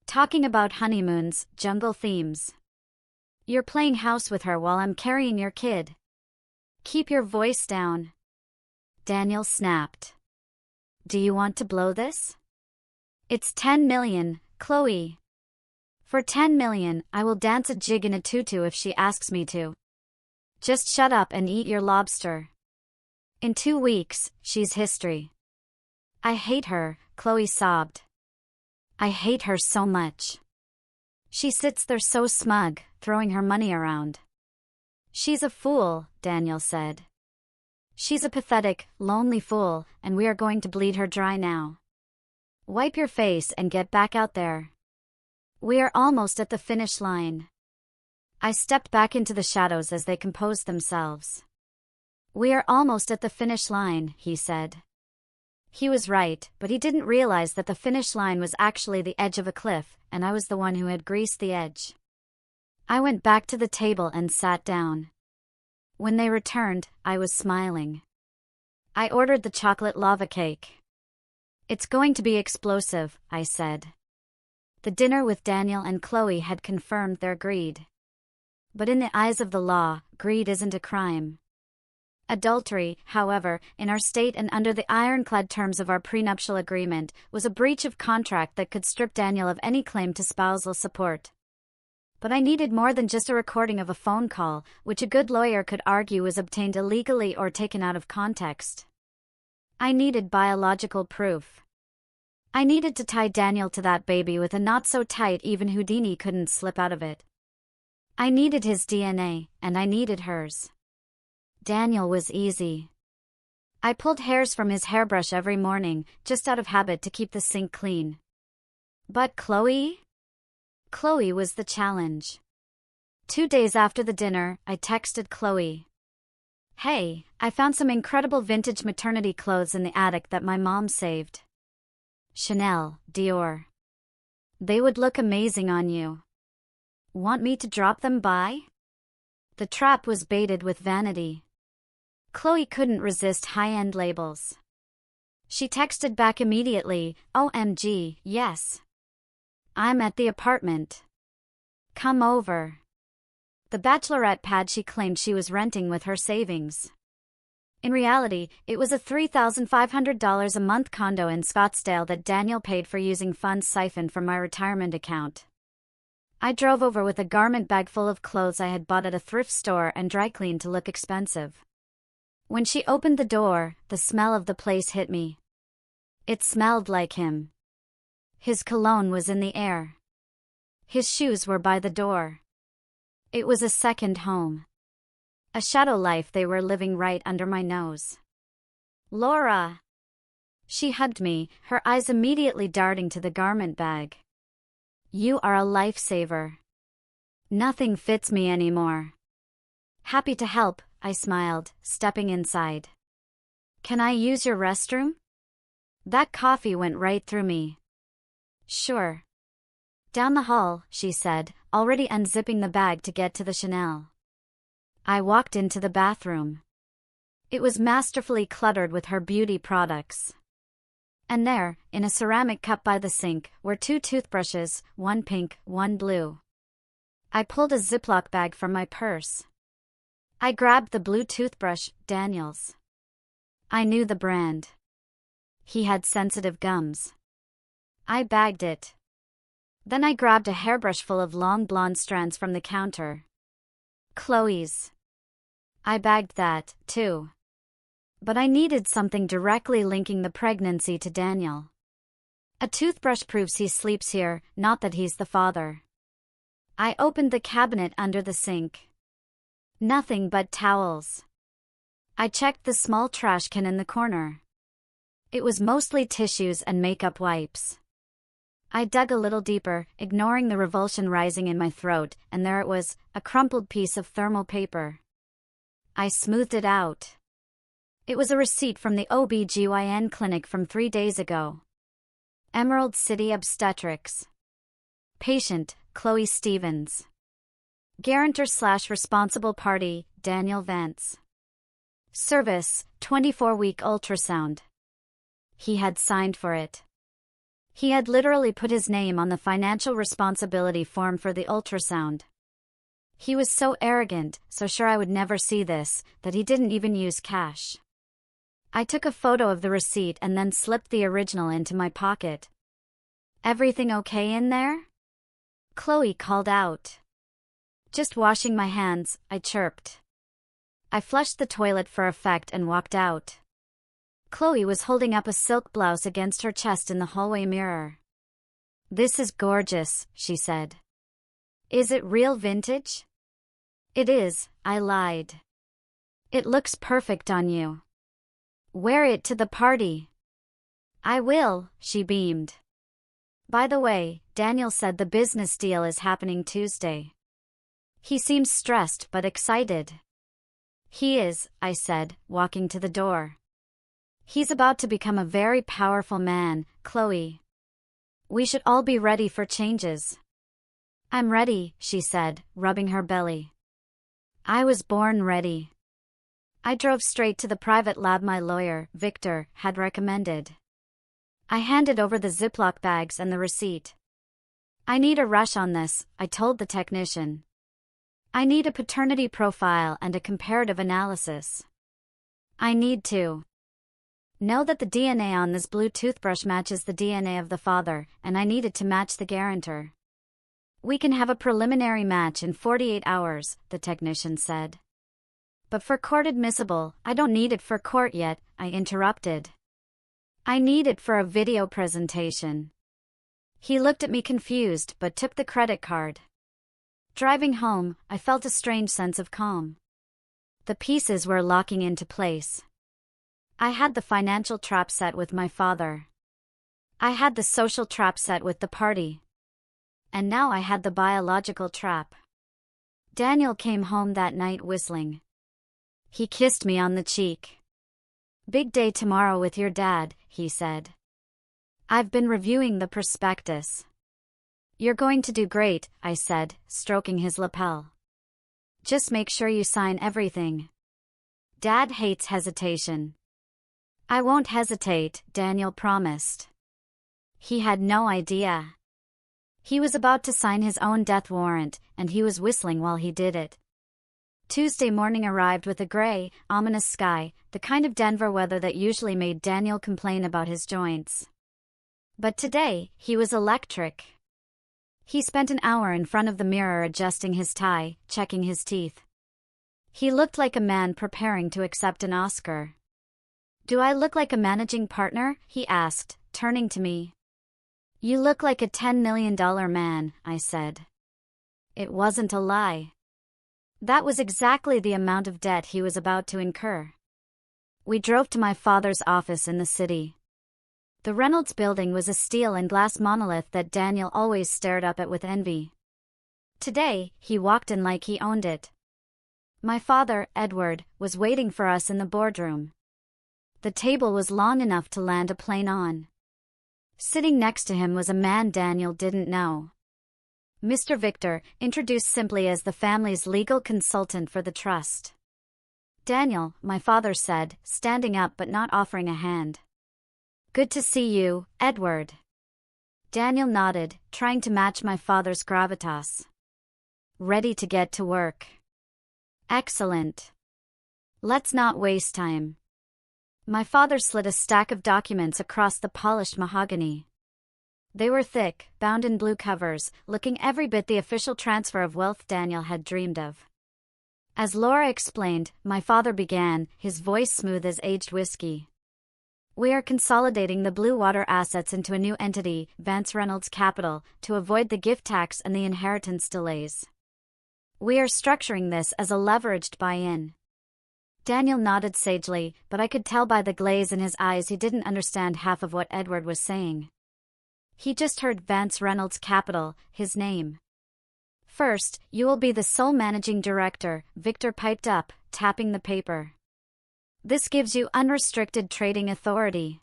"Talking about honeymoons, jungle themes. You're playing house with her while I'm carrying your kid. Keep your voice down." Daniel snapped. "Do you want to blow this?" "It's 10 million, Chloe. For 10 million, I will dance a jig in a tutu if she asks me to. Just shut up and eat your lobster. In 2 weeks, she's history." "I hate her," Chloe sobbed. "I hate her so much." She sits there so smug, throwing her money around. She's a fool, Daniel said. She's a pathetic, lonely fool, and we are going to bleed her dry now. Wipe your face and get back out there. We are almost at the finish line. I stepped back into the shadows as they composed themselves. We are almost at the finish line, he said. He was right, but he didn't realize that the finish line was actually the edge of a cliff, and I was the one who had greased the edge. I went back to the table and sat down. When they returned, I was smiling. I ordered the chocolate lava cake. It's going to be explosive, I said. The dinner with Daniel and Chloe had confirmed their greed. But in the eyes of the law, greed isn't a crime. Adultery, however, in our state and under the ironclad terms of our prenuptial agreement, was a breach of contract that could strip Daniel of any claim to spousal support. But I needed more than just a recording of a phone call, which a good lawyer could argue was obtained illegally or taken out of context. I needed biological proof. I needed to tie Daniel to that baby with a knot so tight even Houdini couldn't slip out of it. I needed his DNA, and I needed hers. Daniel was easy. I pulled hairs from his hairbrush every morning, just out of habit to keep the sink clean. But Chloe? Chloe was the challenge. 2 days after the dinner, I texted Chloe. Hey, I found some incredible vintage maternity clothes in the attic that my mom saved. Chanel, Dior. They would look amazing on you. Want me to drop them by? The trap was baited with vanity. Chloe couldn't resist high-end labels. She texted back immediately, OMG, yes. I'm at the apartment. Come over. The bachelorette pad she claimed she was renting with her savings. In reality, it was a $3,500 a month condo in Scottsdale that Daniel paid for using funds siphoned from my retirement account. I drove over with a garment bag full of clothes I had bought at a thrift store and dry cleaned to look expensive. When she opened the door, the smell of the place hit me. It smelled like him. His cologne was in the air. His shoes were by the door. It was a second home. A shadow life they were living right under my nose. Laura! She hugged me, her eyes immediately darting to the garment bag. You are a lifesaver. Nothing fits me anymore. Happy to help, I smiled, stepping inside. Can I use your restroom? That coffee went right through me. Sure. Down the hall, she said, already unzipping the bag to get to the Chanel. I walked into the bathroom. It was masterfully cluttered with her beauty products. And there, in a ceramic cup by the sink, were 2 toothbrushes, one pink, one blue. I pulled a Ziploc bag from my purse. I grabbed the blue toothbrush, Daniel's. I knew the brand. He had sensitive gums. I bagged it. Then I grabbed a hairbrush full of long blonde strands from the counter. Chloe's. I bagged that, too. But I needed something directly linking the pregnancy to Daniel. A toothbrush proves he sleeps here, not that he's the father. I opened the cabinet under the sink. Nothing but towels. I checked the small trash can in the corner. It was mostly tissues and makeup wipes. I dug a little deeper, ignoring the revulsion rising in my throat, and there it was, a crumpled piece of thermal paper. I smoothed it out. It was a receipt from the OB/GYN clinic from 3 days ago. Emerald City Obstetrics. Patient, Chloe Stevens. Guarantor/responsible party, Daniel Vance. Service, 24-week ultrasound. He had signed for it. He had literally put his name on the financial responsibility form for the ultrasound. He was so arrogant, so sure I would never see this, that he didn't even use cash. I took a photo of the receipt and then slipped the original into my pocket. Everything okay in there? Chloe called out. Just washing my hands, I chirped. I flushed the toilet for effect and walked out. Chloe was holding up a silk blouse against her chest in the hallway mirror. This is gorgeous, she said. Is it real vintage? It is, I lied. It looks perfect on you. Wear it to the party. I will, she beamed. By the way, Daniel said the business deal is happening Tuesday. He seems stressed but excited. He is, I said, walking to the door. He's about to become a very powerful man, Chloe. We should all be ready for changes. I'm ready, she said, rubbing her belly. I was born ready. I drove straight to the private lab my lawyer, Victor, had recommended. I handed over the Ziploc bags and the receipt. I need a rush on this, I told the technician. I need a paternity profile and a comparative analysis. I need to know that the DNA on this blue toothbrush matches the DNA of the father, and I need it to match the guarantor. We can have a preliminary match in 48 hours, the technician said. But for court admissible, I don't need it for court yet, I interrupted. I need it for a video presentation. He looked at me confused but took the credit card. Driving home, I felt a strange sense of calm. The pieces were locking into place. I had the financial trap set with my father. I had the social trap set with the party. And now I had the biological trap. Daniel came home that night whistling. He kissed me on the cheek. Big day tomorrow with your dad, he said. I've been reviewing the prospectus. You're going to do great, I said, stroking his lapel. Just make sure you sign everything. Dad hates hesitation. I won't hesitate, Daniel promised. He had no idea. He was about to sign his own death warrant, and he was whistling while he did it. Tuesday morning arrived with a gray, ominous sky, the kind of Denver weather that usually made Daniel complain about his joints. But today, he was electric. He spent an hour in front of the mirror adjusting his tie, checking his teeth. He looked like a man preparing to accept an Oscar. Do I look like a managing partner? He asked, turning to me. You look like a $10 million man, I said. It wasn't a lie. That was exactly the amount of debt he was about to incur. We drove to my father's office in the city. The Reynolds building was a steel and glass monolith that Daniel always stared up at with envy. Today, he walked in like he owned it. My father, Edward, was waiting for us in the boardroom. The table was long enough to land a plane on. Sitting next to him was a man Daniel didn't know. Mr. Victor, introduced simply as the family's legal consultant for the trust. Daniel, my father said, standing up but not offering a hand. Good to see you, Edward. Daniel nodded, trying to match my father's gravitas. Ready to get to work. Excellent. Let's not waste time. My father slid a stack of documents across the polished mahogany. They were thick, bound in blue covers, looking every bit the official transfer of wealth Daniel had dreamed of. As Laura explained, my father began, his voice smooth as aged whiskey. We are consolidating the Blue Water assets into a new entity, Vance Reynolds Capital, to avoid the gift tax and the inheritance delays. We are structuring this as a leveraged buy-in. Daniel nodded sagely, but I could tell by the glaze in his eyes he didn't understand half of what Edward was saying. He just heard Vance Reynolds Capital, his name. First, you will be the sole managing director, Victor piped up, tapping the paper. This gives you unrestricted trading authority.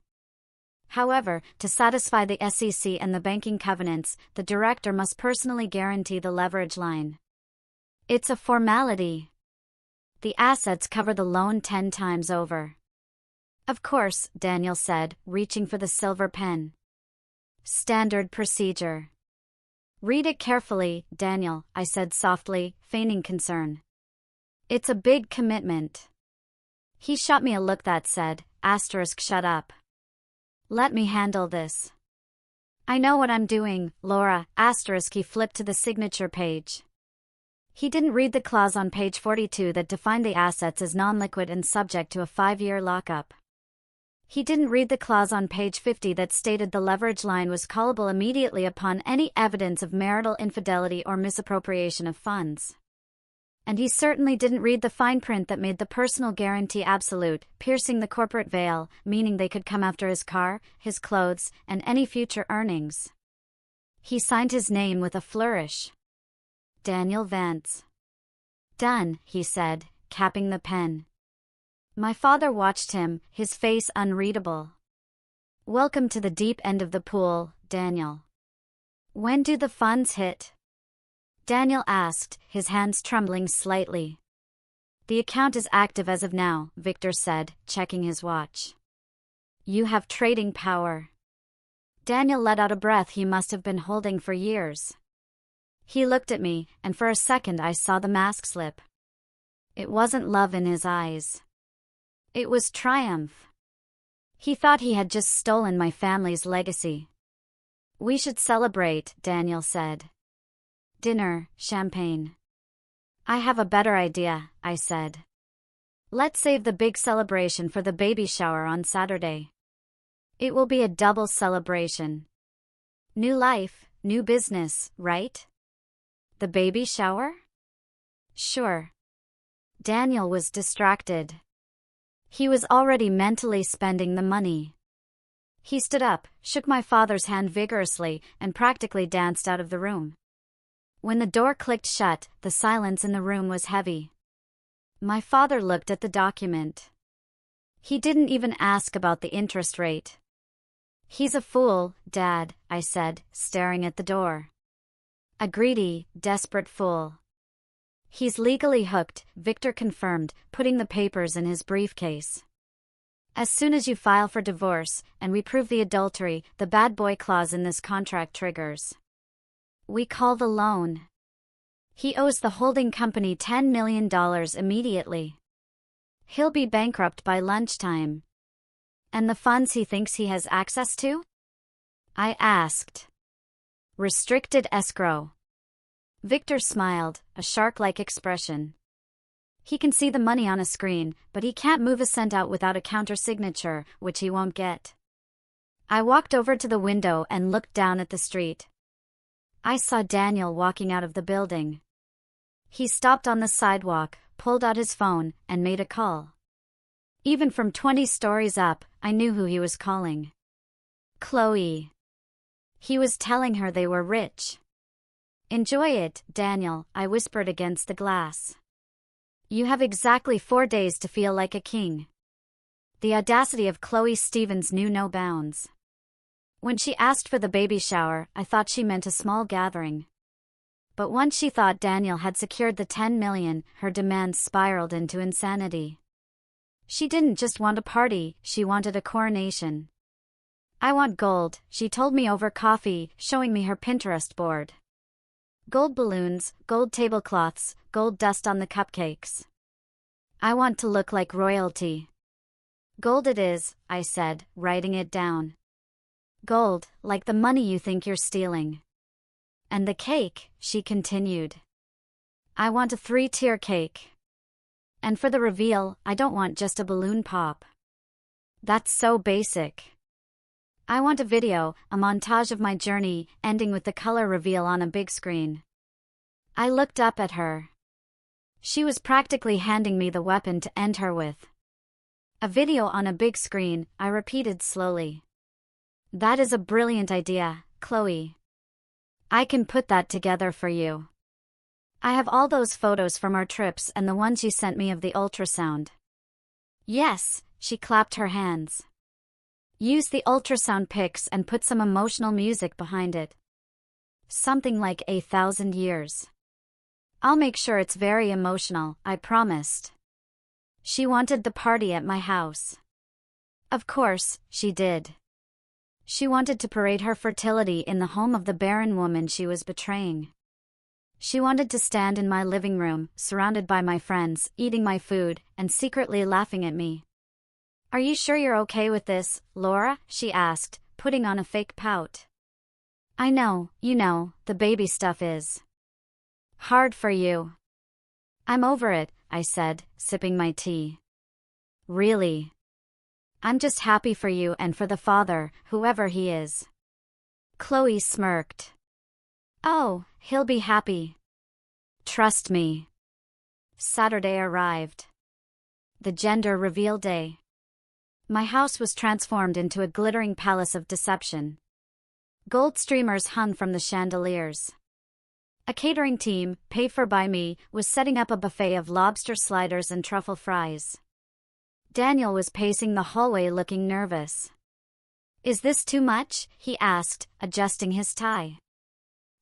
However, to satisfy the SEC and the banking covenants, the director must personally guarantee the leverage line. It's a formality. The assets cover the loan 10 times over. Of course, Daniel said, reaching for the silver pen. Standard procedure. Read it carefully, Daniel, I said softly, feigning concern. It's a big commitment. He shot me a look that said, shut up. Let me handle this. I know what I'm doing, Laura, he flipped to the signature page. He didn't read the clause on page 42 that defined the assets as non-liquid and subject to a 5-year lockup. He didn't read the clause on page 50 that stated the leverage line was callable immediately upon any evidence of marital infidelity or misappropriation of funds. And he certainly didn't read the fine print that made the personal guarantee absolute, piercing the corporate veil, meaning they could come after his car, his clothes, and any future earnings. He signed his name with a flourish. Daniel Vance. Done, he said, capping the pen. My father watched him, his face unreadable. Welcome to the deep end of the pool, Daniel. When do the funds hit? Daniel asked, his hands trembling slightly. The account is active as of now, Victor said, checking his watch. You have trading power. Daniel let out a breath he must have been holding for years. He looked at me, and for a second I saw the mask slip. It wasn't love in his eyes. It was triumph. He thought he had just stolen my family's legacy. We should celebrate, Daniel said. Dinner, champagne. I have a better idea, I said. Let's save the big celebration for the baby shower on Saturday. It will be a double celebration. New life, new business, right? The baby shower? Sure. Daniel was distracted. He was already mentally spending the money. He stood up, shook my father's hand vigorously, and practically danced out of the room. When the door clicked shut, the silence in the room was heavy. My father looked at the document. He didn't even ask about the interest rate. He's a fool, Dad, I said, staring at the door. A greedy, desperate fool. He's legally hooked, Victor confirmed, putting the papers in his briefcase. As soon as you file for divorce, and we prove the adultery, the bad boy clause in this contract triggers. We call the loan. He owes the holding company $10 million immediately. He'll be bankrupt by lunchtime. And the funds he thinks he has access to? I asked. Restricted escrow. Victor smiled, a shark-like expression. He can see the money on a screen, but he can't move a cent out without a counter-signature, which he won't get. I walked over to the window and looked down at the street. I saw Daniel walking out of the building. He stopped on the sidewalk, pulled out his phone, and made a call. Even from 20 stories up, I knew who he was calling. Chloe. He was telling her they were rich. Enjoy it, Daniel, I whispered against the glass. You have exactly 4 days to feel like a king. The audacity of Chloe Stevens knew no bounds. When she asked for the baby shower, I thought she meant a small gathering. But once she thought Daniel had secured the $10 million, her demands spiraled into insanity. She didn't just want a party, she wanted a coronation. I want gold, she told me over coffee, showing me her Pinterest board. Gold balloons, gold tablecloths, gold dust on the cupcakes. I want to look like royalty. Gold it is, I said, writing it down. Gold, like the money you think you're stealing. And the cake, she continued. I want a 3-tier cake. And for the reveal, I don't want just a balloon pop. That's so basic. I want a video, a montage of my journey, ending with the color reveal on a big screen. I looked up at her. She was practically handing me the weapon to end her with. A video on a big screen, I repeated slowly. That is a brilliant idea, Chloe. I can put that together for you. I have all those photos from our trips and the ones you sent me of the ultrasound. Yes, she clapped her hands. Use the ultrasound pics and put some emotional music behind it. Something like 1,000 years. I'll make sure it's very emotional, I promised. She wanted the party at my house. Of course, she did. She wanted to parade her fertility in the home of the barren woman she was betraying. She wanted to stand in my living room, surrounded by my friends, eating my food, and secretly laughing at me. Are you sure you're okay with this, Laura? She asked, putting on a fake pout. I know, the baby stuff is hard for you. I'm over it, I said, sipping my tea. Really? I'm just happy for you and for the father, whoever he is. Chloe smirked. Oh, he'll be happy. Trust me. Saturday arrived. The gender reveal day. My house was transformed into a glittering palace of deception. Gold streamers hung from the chandeliers. A catering team, paid for by me, was setting up a buffet of lobster sliders and truffle fries. Daniel was pacing the hallway looking nervous. Is this too much? He asked, adjusting his tie.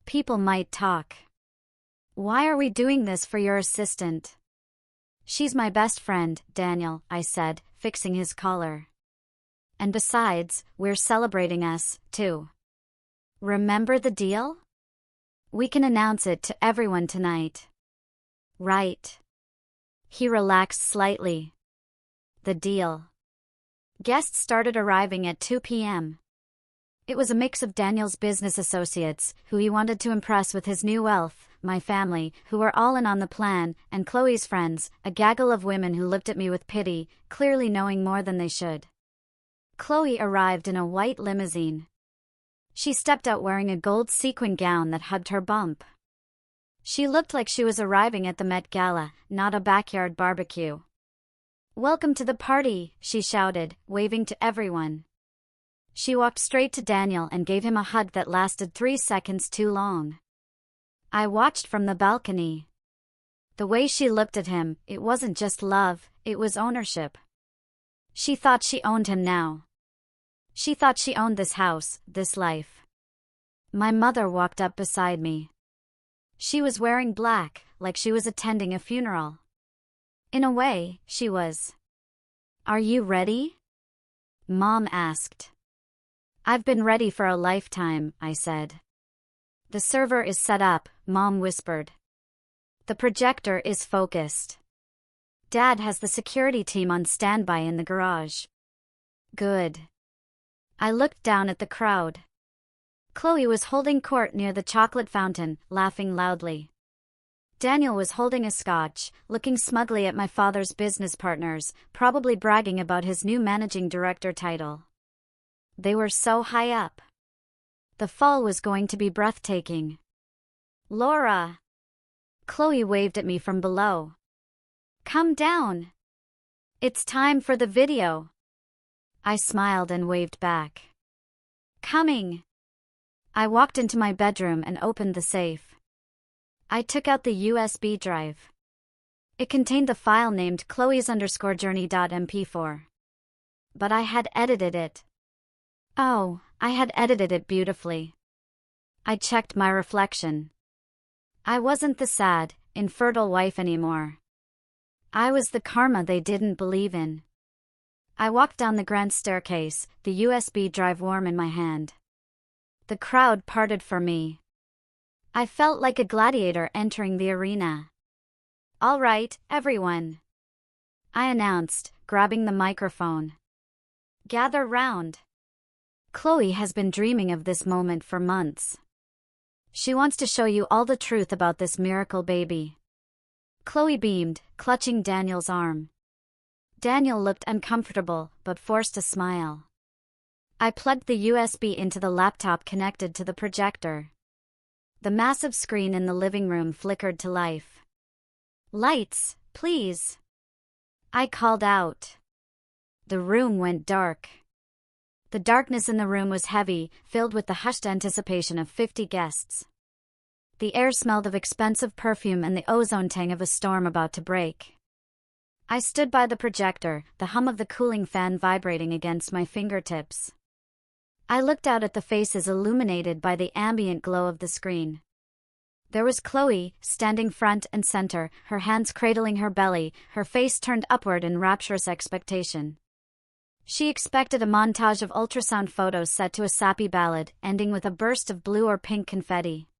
People might talk. Why are we doing this for your assistant? She's my best friend, Daniel, I said, fixing his collar. And besides, we're celebrating us, too. Remember the deal? We can announce it to everyone tonight. Right. He relaxed slightly. The deal. Guests started arriving at 2 p.m. It was a mix of Daniel's business associates, who he wanted to impress with his new wealth, my family, who were all in on the plan, and Chloe's friends, a gaggle of women who looked at me with pity, clearly knowing more than they should. Chloe arrived in a white limousine. She stepped out wearing a gold sequin gown that hugged her bump. She looked like she was arriving at the Met Gala, not a backyard barbecue. Welcome to the party, she shouted, waving to everyone. She walked straight to Daniel and gave him a hug that lasted 3 seconds too long. I watched from the balcony. The way she looked at him, it wasn't just love, it was ownership. She thought she owned him now. She thought she owned this house, this life. My mother walked up beside me. She was wearing black, like she was attending a funeral. In a way, she was. Are you ready? Mom asked. I've been ready for a lifetime, I said. The server is set up, Mom whispered. The projector is focused. Dad has the security team on standby in the garage. Good. I looked down at the crowd. Chloe was holding court near the chocolate fountain, laughing loudly. Daniel was holding a scotch, looking smugly at my father's business partners, probably bragging about his new managing director title. They were so high up. The fall was going to be breathtaking. Laura! Chloe waved at me from below. Come down. It's time for the video. I smiled and waved back. Coming. I walked into my bedroom and opened the safe. I took out the USB drive. It contained the file named chloe's_journey.mp4. But I had edited it. Oh, I had edited it beautifully. I checked my reflection. I wasn't the sad, infertile wife anymore. I was the karma they didn't believe in. I walked down the grand staircase, the USB drive warm in my hand. The crowd parted for me. I felt like a gladiator entering the arena. All right, everyone. I announced, grabbing the microphone. Gather round. Chloe has been dreaming of this moment for months. She wants to show you all the truth about this miracle baby. Chloe beamed, clutching Daniel's arm. Daniel looked uncomfortable, but forced a smile. I plugged the USB into the laptop connected to the projector. The massive screen in the living room flickered to life. Lights, please. I called out. The room went dark. The darkness in the room was heavy, filled with the hushed anticipation of 50 guests. The air smelled of expensive perfume and the ozone tang of a storm about to break. I stood by the projector, the hum of the cooling fan vibrating against my fingertips. I looked out at the faces illuminated by the ambient glow of the screen. There was Chloe, standing front and center, her hands cradling her belly, her face turned upward in rapturous expectation. She expected a montage of ultrasound photos set to a sappy ballad, ending with a burst of blue or pink confetti.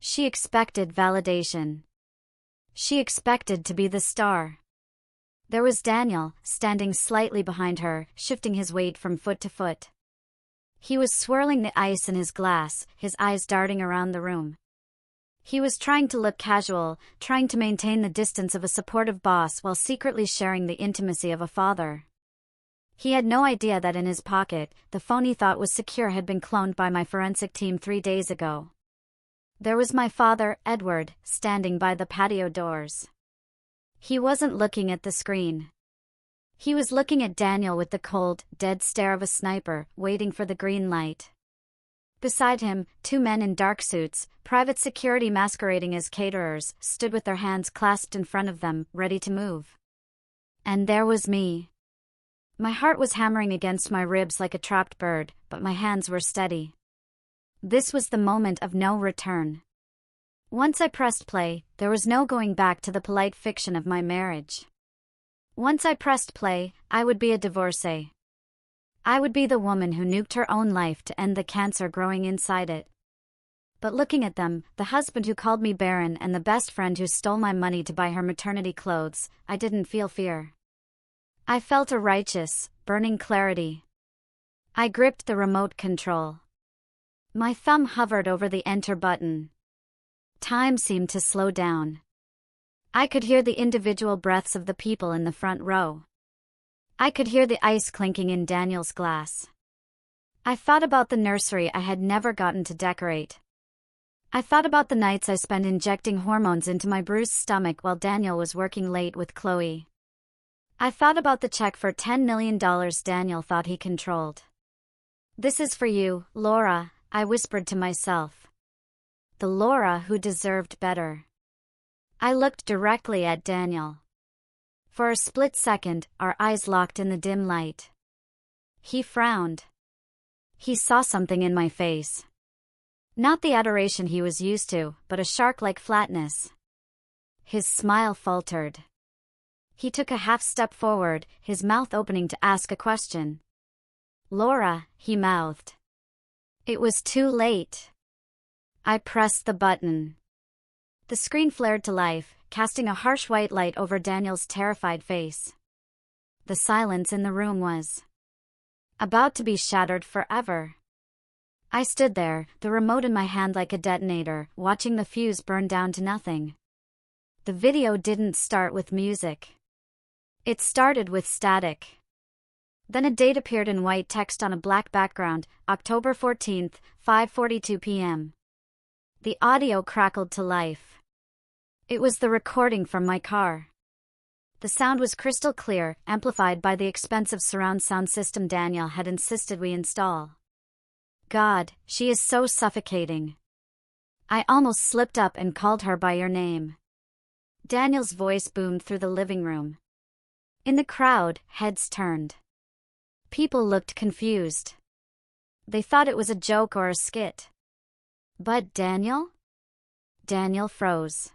She expected validation. She expected to be the star. There was Daniel, standing slightly behind her, shifting his weight from foot to foot. He was swirling the ice in his glass, his eyes darting around the room. He was trying to look casual, trying to maintain the distance of a supportive boss while secretly sharing the intimacy of a father. He had no idea that in his pocket, the phone he thought was secure had been cloned by my forensic team 3 days ago. There was my father, Edward, standing by the patio doors. He wasn't looking at the screen. He was looking at Daniel with the cold, dead stare of a sniper, waiting for the green light. Beside him, 2 men in dark suits, private security masquerading as caterers, stood with their hands clasped in front of them, ready to move. And there was me. My heart was hammering against my ribs like a trapped bird, but my hands were steady. This was the moment of no return. Once I pressed play, there was no going back to the polite fiction of my marriage. Once I pressed play, I would be a divorcee. I would be the woman who nuked her own life to end the cancer growing inside it. But looking at them, the husband who called me barren and the best friend who stole my money to buy her maternity clothes, I didn't feel fear. I felt a righteous, burning clarity. I gripped the remote control. My thumb hovered over the enter button. Time seemed to slow down. I could hear the individual breaths of the people in the front row. I could hear the ice clinking in Daniel's glass. I thought about the nursery I had never gotten to decorate. I thought about the nights I spent injecting hormones into my bruised stomach while Daniel was working late with Chloe. I thought about the check for $10 million Daniel thought he controlled. "This is for you, Laura," I whispered to myself. The Laura who deserved better. I looked directly at Daniel. For a split second, our eyes locked in the dim light. He frowned. He saw something in my face. Not the adoration he was used to, but a shark-like flatness. His smile faltered. He took a half step forward, his mouth opening to ask a question. "Laura," he mouthed. It was too late. I pressed the button. The screen flared to life, casting a harsh white light over Daniel's terrified face. The silence in the room was about to be shattered forever. I stood there, the remote in my hand like a detonator, watching the fuse burn down to nothing. The video didn't start with music. It started with static. Then a date appeared in white text on a black background, October 14th, 5:42 p.m. The audio crackled to life. It was the recording from my car. The sound was crystal clear, amplified by the expensive surround sound system Daniel had insisted we install. "God, she is so suffocating." I almost slipped up and called her by your name. Daniel's voice boomed through the living room. In the crowd, heads turned. People looked confused. They thought it was a joke or a skit. But Daniel? Daniel froze.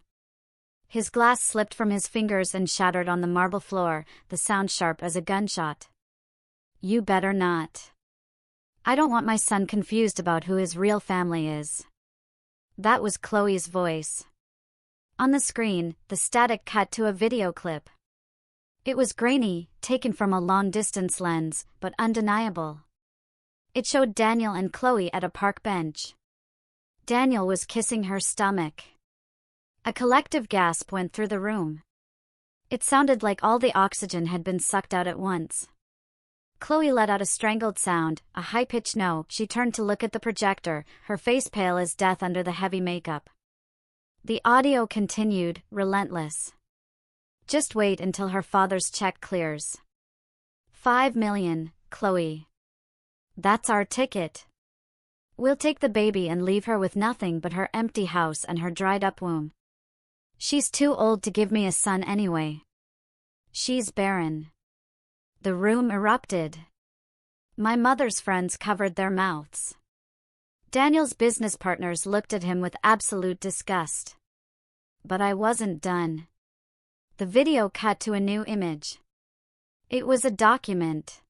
His glass slipped from his fingers and shattered on the marble floor, the sound sharp as a gunshot. "You better not. I don't want my son confused about who his real family is." That was Chloe's voice. On the screen, the static cut to a video clip. It was grainy, taken from a long-distance lens, but undeniable. It showed Daniel and Chloe at a park bench. Daniel was kissing her stomach. A collective gasp went through the room. It sounded like all the oxygen had been sucked out at once. Chloe let out a strangled sound, a high-pitched no. She turned to look at the projector, her face pale as death under the heavy makeup. The audio continued, relentless. "Just wait until her father's check clears. 5 million, Chloe. That's our ticket. We'll take the baby and leave her with nothing but her empty house and her dried-up womb. She's too old to give me a son anyway. She's barren." The room erupted. My mother's friends covered their mouths. Daniel's business partners looked at him with absolute disgust. But I wasn't done. The video cut to a new image. It was a document.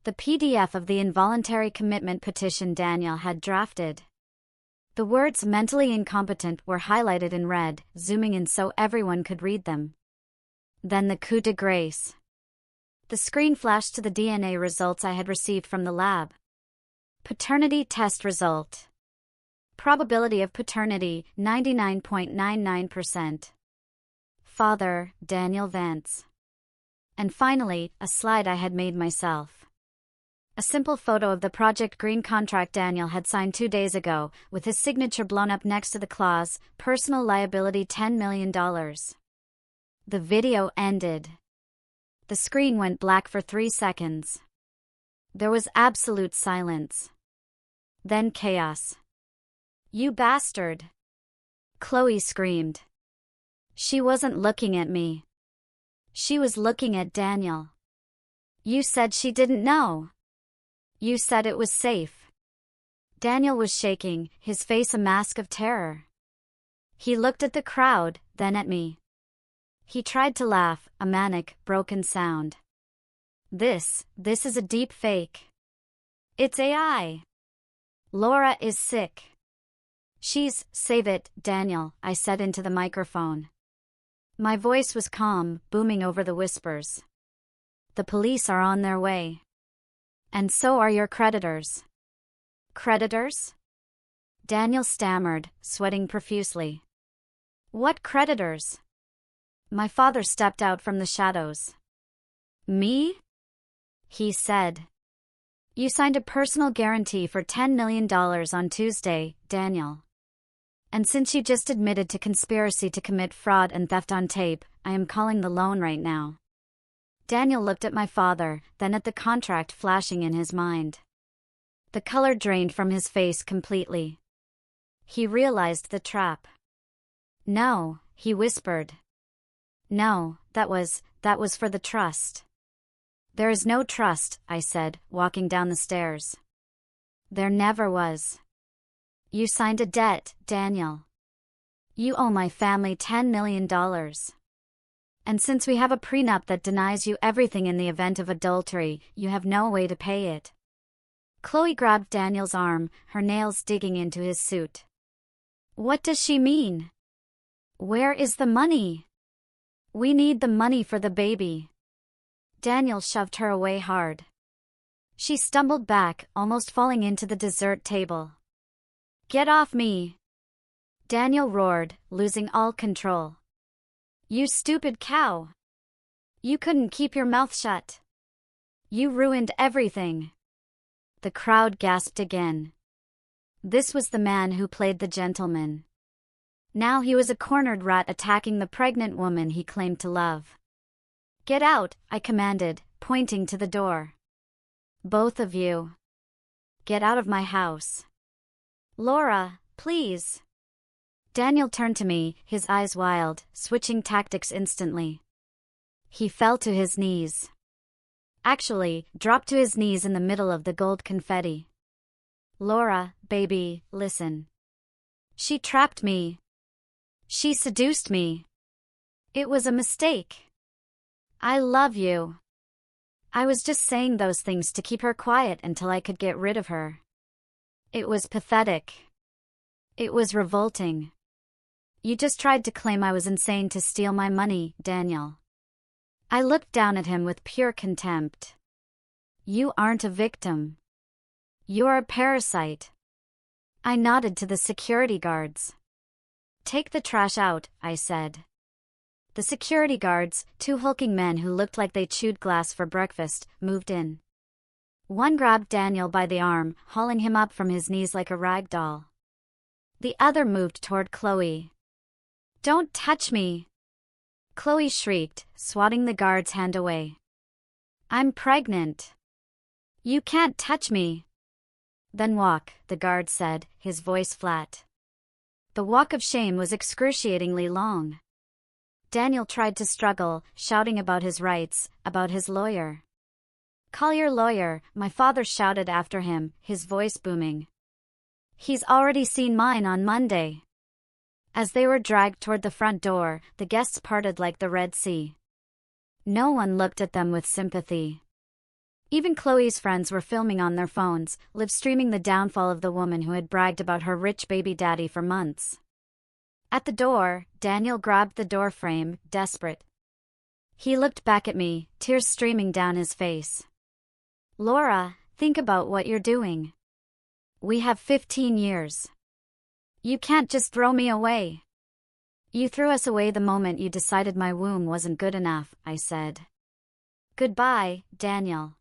The PDF of the involuntary commitment petition Daniel had drafted. The words "mentally incompetent" were highlighted in red, zooming in so everyone could read them. Then the coup de grace. The screen flashed to the DNA results I had received from the lab. Paternity test result. Probability of paternity, 99.99%. Father, Daniel Vance. And finally, a slide I had made myself. A simple photo of the Project Green contract Daniel had signed 2 days ago, with his signature blown up next to the clause, personal liability $10 million. The video ended. The screen went black for 3 seconds. There was absolute silence. Then chaos. "You bastard!" Chloe screamed. She wasn't looking at me. She was looking at Daniel. "You said she didn't know. You said it was safe." Daniel was shaking, his face a mask of terror. He looked at the crowd, then at me. He tried to laugh, a manic, broken sound. This is a deep fake. It's AI. Laura is sick. Save it, Daniel, I said into the microphone. My voice was calm, booming over the whispers. The police are on their way. And so are your creditors. Creditors? Daniel stammered, sweating profusely. What creditors? My father stepped out from the shadows. Me? He said. You signed a personal guarantee for $10 million on Tuesday, Daniel. And since you just admitted to conspiracy to commit fraud and theft on tape, I am calling the loan right now. Daniel looked at my father, then at the contract flashing in his mind. The color drained from his face completely. He realized the trap. No, he whispered. No, that was for the trust. There is no trust, I said, walking down the stairs. There never was. You signed a debt, Daniel. You owe my family $10 million. And since we have a prenup that denies you everything in the event of adultery, you have no way to pay it. Chloe grabbed Daniel's arm, her nails digging into his suit. What does she mean? Where is the money? We need the money for the baby. Daniel shoved her away hard. She stumbled back, almost falling into the dessert table. Get off me! Daniel roared, losing all control. You stupid cow! You couldn't keep your mouth shut. You ruined everything. The crowd gasped again. This was the man who played the gentleman. Now he was a cornered rat attacking the pregnant woman he claimed to love. Get out, I commanded, pointing to the door. Both of you. Get out of my house. Laura, please. Daniel turned to me, his eyes wild, switching tactics instantly. He fell to his knees. Actually, dropped to his knees in the middle of the gold confetti. Laura, baby, listen. She trapped me. She seduced me. It was a mistake. I love you. I was just saying those things to keep her quiet until I could get rid of her. It was pathetic. It was revolting. You just tried to claim I was insane to steal my money, Daniel. I looked down at him with pure contempt. You aren't a victim. You're a parasite. I nodded to the security guards. Take the trash out, I said. The security guards, 2 hulking men who looked like they chewed glass for breakfast, moved in. One grabbed Daniel by the arm, hauling him up from his knees like a rag doll. The other moved toward Chloe. Don't touch me! Chloe shrieked, swatting the guard's hand away. I'm pregnant. You can't touch me. Then walk, the guard said, his voice flat. The walk of shame was excruciatingly long. Daniel tried to struggle, shouting about his rights, about his lawyer. Call your lawyer, my father shouted after him, his voice booming. He's already seen mine on Monday. As they were dragged toward the front door, the guests parted like the Red Sea. No one looked at them with sympathy. Even Chloe's friends were filming on their phones, live-streaming the downfall of the woman who had bragged about her rich baby daddy for months. At the door, Daniel grabbed the door frame, desperate. He looked back at me, tears streaming down his face. Laura, think about what you're doing. We have 15 years. You can't just throw me away. You threw us away the moment you decided my womb wasn't good enough, I said. Goodbye, Daniel.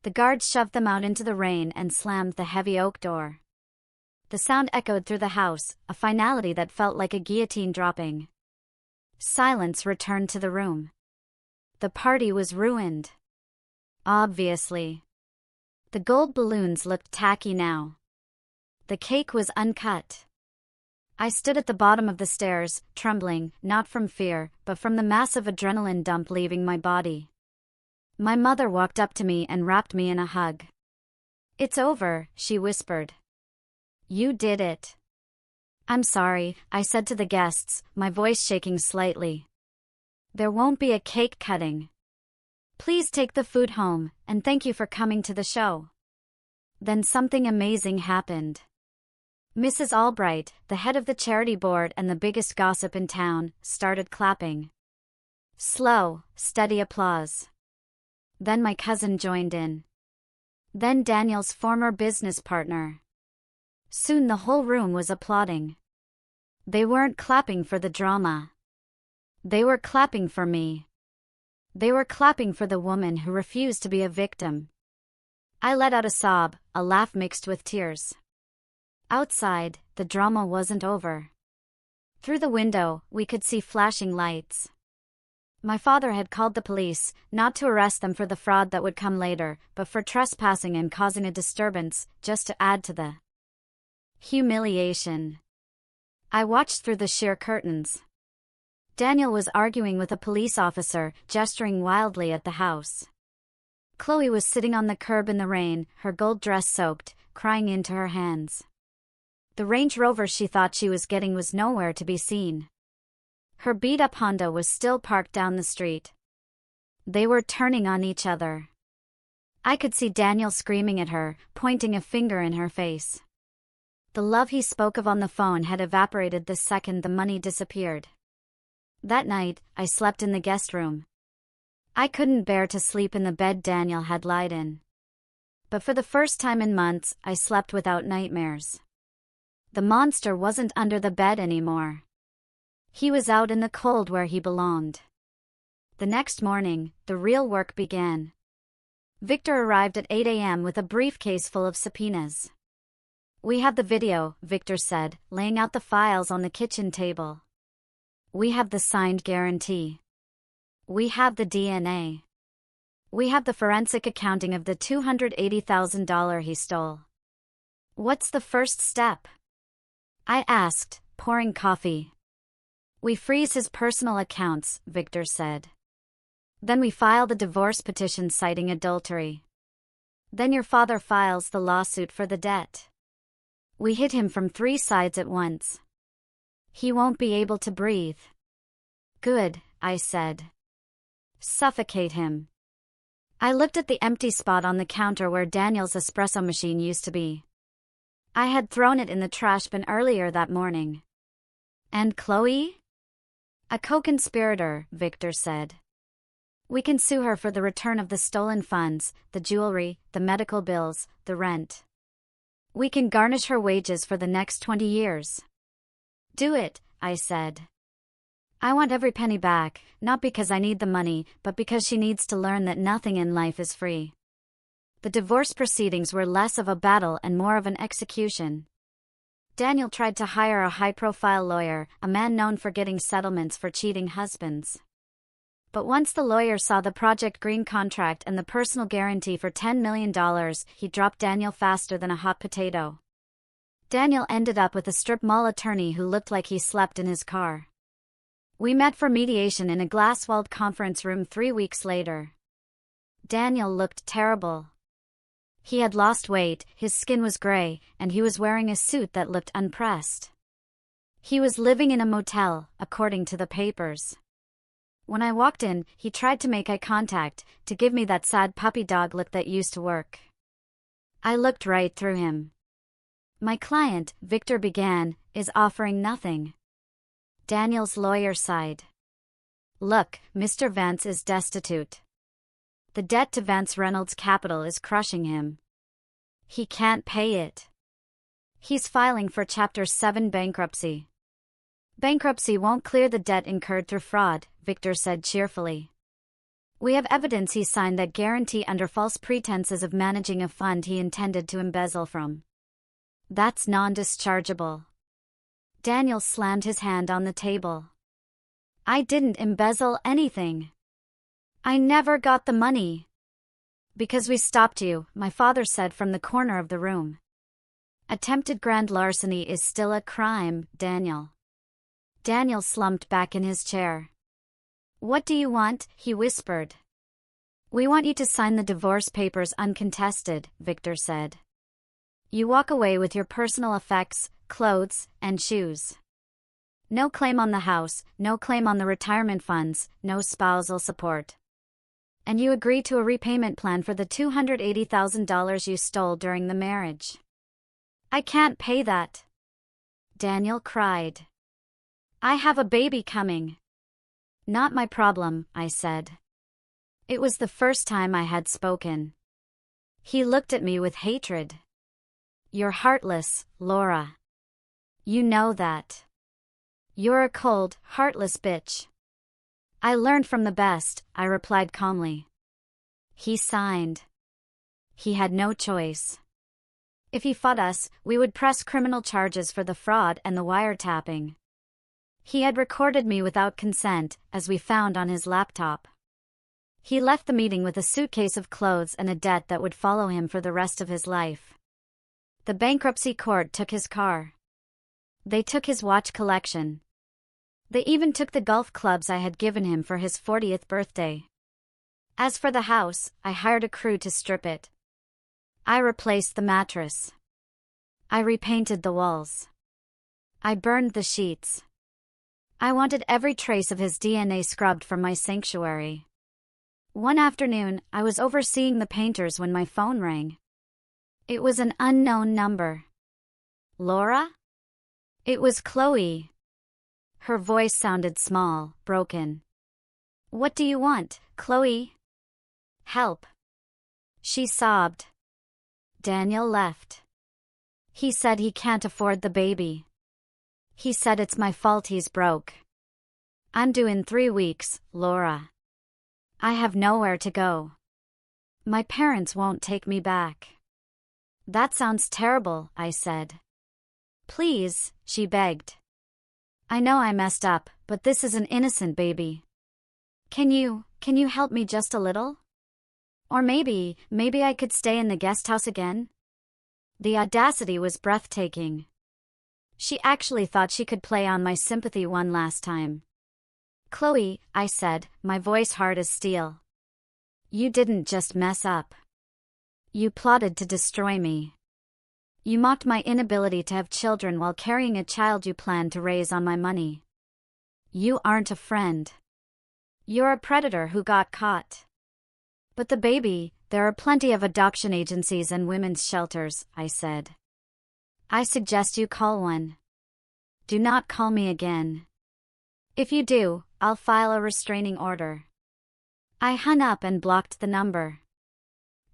The guards shoved them out into the rain and slammed the heavy oak door. The sound echoed through the house, a finality that felt like a guillotine dropping. Silence returned to the room. The party was ruined. Obviously. The gold balloons looked tacky now. The cake was uncut. I stood at the bottom of the stairs, trembling, not from fear, but from the massive adrenaline dump leaving my body. My mother walked up to me and wrapped me in a hug. "It's over," she whispered. "You did it." "I'm sorry," I said to the guests, my voice shaking slightly. "There won't be a cake cutting. Please take the food home, and thank you for coming to the show." Then something amazing happened. Mrs. Albright, the head of the charity board and the biggest gossip in town, started clapping. Slow, steady applause. Then my cousin joined in. Then Daniel's former business partner. Soon the whole room was applauding. They weren't clapping for the drama. They were clapping for me. They were clapping for the woman who refused to be a victim. I let out a sob, a laugh mixed with tears. Outside, the drama wasn't over. Through the window, we could see flashing lights. My father had called the police, not to arrest them for the fraud that would come later, but for trespassing and causing a disturbance, just to add to the humiliation. I watched through the sheer curtains. Daniel was arguing with a police officer, gesturing wildly at the house. Chloe was sitting on the curb in the rain, her gold dress soaked, crying into her hands. The Range Rover she thought she was getting was nowhere to be seen. Her beat-up Honda was still parked down the street. They were turning on each other. I could see Daniel screaming at her, pointing a finger in her face. The love he spoke of on the phone had evaporated the second the money disappeared. That night, I slept in the guest room. I couldn't bear to sleep in the bed Daniel had lied in. But for the first time in months, I slept without nightmares. The monster wasn't under the bed anymore. He was out in the cold where he belonged. The next morning, the real work began. Victor arrived at 8 a.m. with a briefcase full of subpoenas. "We have the video," Victor said, laying out the files on the kitchen table. "We have the signed guarantee. We have the DNA. We have the forensic accounting of the $280,000 he stole." "What's the first step?" I asked, pouring coffee. "We freeze his personal accounts," Victor said. "Then we file the divorce petition citing adultery. Then your father files the lawsuit for the debt. We hit him from 3 sides at once. He won't be able to breathe." "Good," I said. "Suffocate him." I looked at the empty spot on the counter where Daniel's espresso machine used to be. I had thrown it in the trash bin earlier that morning. "And Chloe?" "A co-conspirator," Victor said. "We can sue her for the return of the stolen funds, the jewelry, the medical bills, the rent. We can garnish her wages for the next 20 years. "Do it," I said. "I want every penny back, not because I need the money, but because she needs to learn that nothing in life is free." The divorce proceedings were less of a battle and more of an execution. Daniel tried to hire a high-profile lawyer, a man known for getting settlements for cheating husbands. But once the lawyer saw the Project Green contract and the personal guarantee for $10 million, he dropped Daniel faster than a hot potato. Daniel ended up with a strip mall attorney who looked like he slept in his car. We met for mediation in a glass-walled conference room 3 weeks later. Daniel looked terrible. He had lost weight, his skin was gray, and he was wearing a suit that looked unpressed. He was living in a motel, according to the papers. When I walked in, he tried to make eye contact, to give me that sad puppy dog look that used to work. I looked right through him. "My client," Victor began, "is offering nothing." Daniel's lawyer sighed. "Look, Mr. Vance is destitute. The debt to Vance Reynolds Capital is crushing him. He can't pay it. He's filing for Chapter 7 bankruptcy." "Bankruptcy won't clear the debt incurred through fraud," Victor said cheerfully. We have evidence he signed that guarantee under false pretenses of managing a fund he intended to embezzle from. That's non-dischargeable. Daniel slammed his hand on the table. I didn't embezzle anything. I never got the money. Because we stopped you, my father said from the corner of the room. Attempted grand larceny is still a crime, Daniel. Daniel slumped back in his chair. What do you want? He whispered. We want you to sign the divorce papers uncontested, Victor said. You walk away with your personal effects, clothes, and shoes. No claim on the house, no claim on the retirement funds, no spousal support. And you agree to a repayment plan for the $280,000 you stole during the marriage. I can't pay that. Daniel cried. I have a baby coming. Not my problem, I said. It was the first time I had spoken. He looked at me with hatred. You're heartless, Laura. You know that. You're a cold, heartless bitch. I learned from the best, I replied calmly. He signed. He had no choice. If he fought us, we would press criminal charges for the fraud and the wiretapping. He had recorded me without consent, as we found on his laptop. He left the meeting with a suitcase of clothes and a debt that would follow him for the rest of his life. The bankruptcy court took his car. They took his watch collection. They even took the golf clubs I had given him for his 40th birthday. As for the house, I hired a crew to strip it. I replaced the mattress. I repainted the walls. I burned the sheets. I wanted every trace of his DNA scrubbed from my sanctuary. One afternoon, I was overseeing the painters when my phone rang. It was an unknown number. Laura? It was Chloe. Her voice sounded small, broken. What do you want, Chloe? Help. She sobbed. Daniel left. He said he can't afford the baby. He said it's my fault he's broke. I'm due in 3 weeks, Laura. I have nowhere to go. My parents won't take me back. That sounds terrible, I said. Please, she begged. I know I messed up, but this is an innocent baby. Can you help me just a little? Or maybe I could stay in the guest house again? The audacity was breathtaking. She actually thought she could play on my sympathy one last time. Chloe, I said, my voice hard as steel. You didn't just mess up. You plotted to destroy me. You mocked my inability to have children while carrying a child you planned to raise on my money. You aren't a friend. You're a predator who got caught. But the baby, there are plenty of adoption agencies and women's shelters, I said. I suggest you call one. Do not call me again. If you do, I'll file a restraining order. I hung up and blocked the number.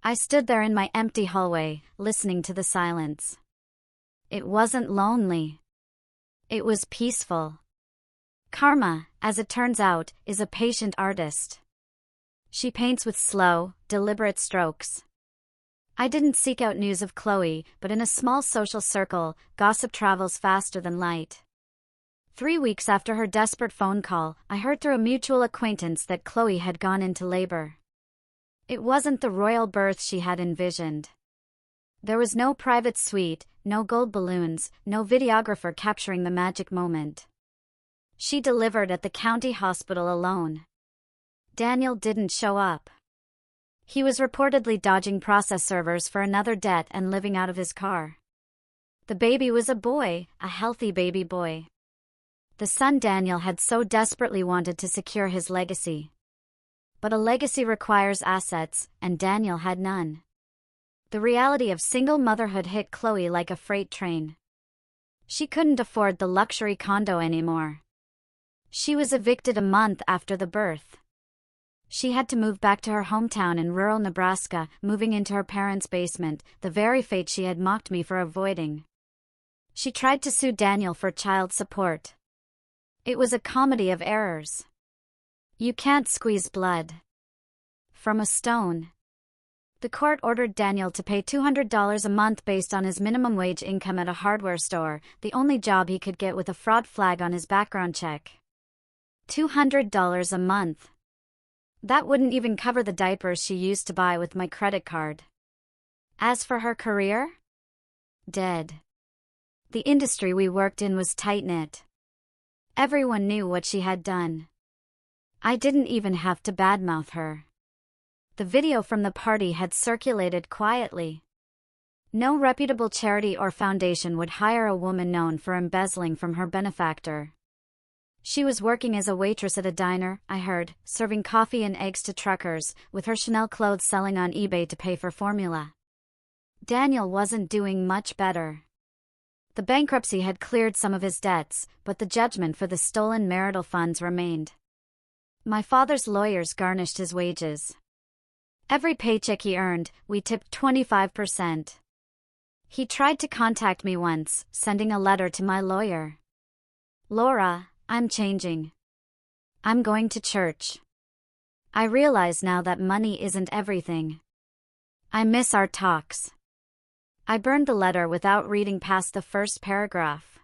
I stood there in my empty hallway, listening to the silence. It wasn't lonely. It was peaceful. Karma, as it turns out, is a patient artist. She paints with slow, deliberate strokes. I didn't seek out news of Chloe, but in a small social circle, gossip travels faster than light. 3 weeks after her desperate phone call, I heard through a mutual acquaintance that Chloe had gone into labor. It wasn't the royal birth she had envisioned. There was no private suite, no gold balloons, no videographer capturing the magic moment. She delivered at the county hospital alone. Daniel didn't show up. He was reportedly dodging process servers for another debt and living out of his car. The baby was a boy, a healthy baby boy. The son Daniel had so desperately wanted to secure his legacy. But a legacy requires assets, and Daniel had none. The reality of single motherhood hit Chloe like a freight train. She couldn't afford the luxury condo anymore. She was evicted a month after the birth. She had to move back to her hometown in rural Nebraska, moving into her parents' basement, the very fate she had mocked me for avoiding. She tried to sue Daniel for child support. It was a comedy of errors. You can't squeeze blood. from a stone. The court ordered Daniel to pay $200 a month based on his minimum wage income at a hardware store, the only job he could get with a fraud flag on his background check. $200 a month. That wouldn't even cover the diapers she used to buy with my credit card. As for her career? Dead. The industry we worked in was tight-knit. Everyone knew what she had done. I didn't even have to badmouth her. The video from the party had circulated quietly. No reputable charity or foundation would hire a woman known for embezzling from her benefactor. She was working as a waitress at a diner, I heard, serving coffee and eggs to truckers, with her Chanel clothes selling on eBay to pay for formula. Daniel wasn't doing much better. The bankruptcy had cleared some of his debts, but the judgment for the stolen marital funds remained. My father's lawyers garnished his wages. Every paycheck he earned, we tipped 25%. He tried to contact me once, sending a letter to my lawyer. Laura, I'm changing. I'm going to church. I realize now that money isn't everything. I miss our talks. I burned the letter without reading past the first paragraph.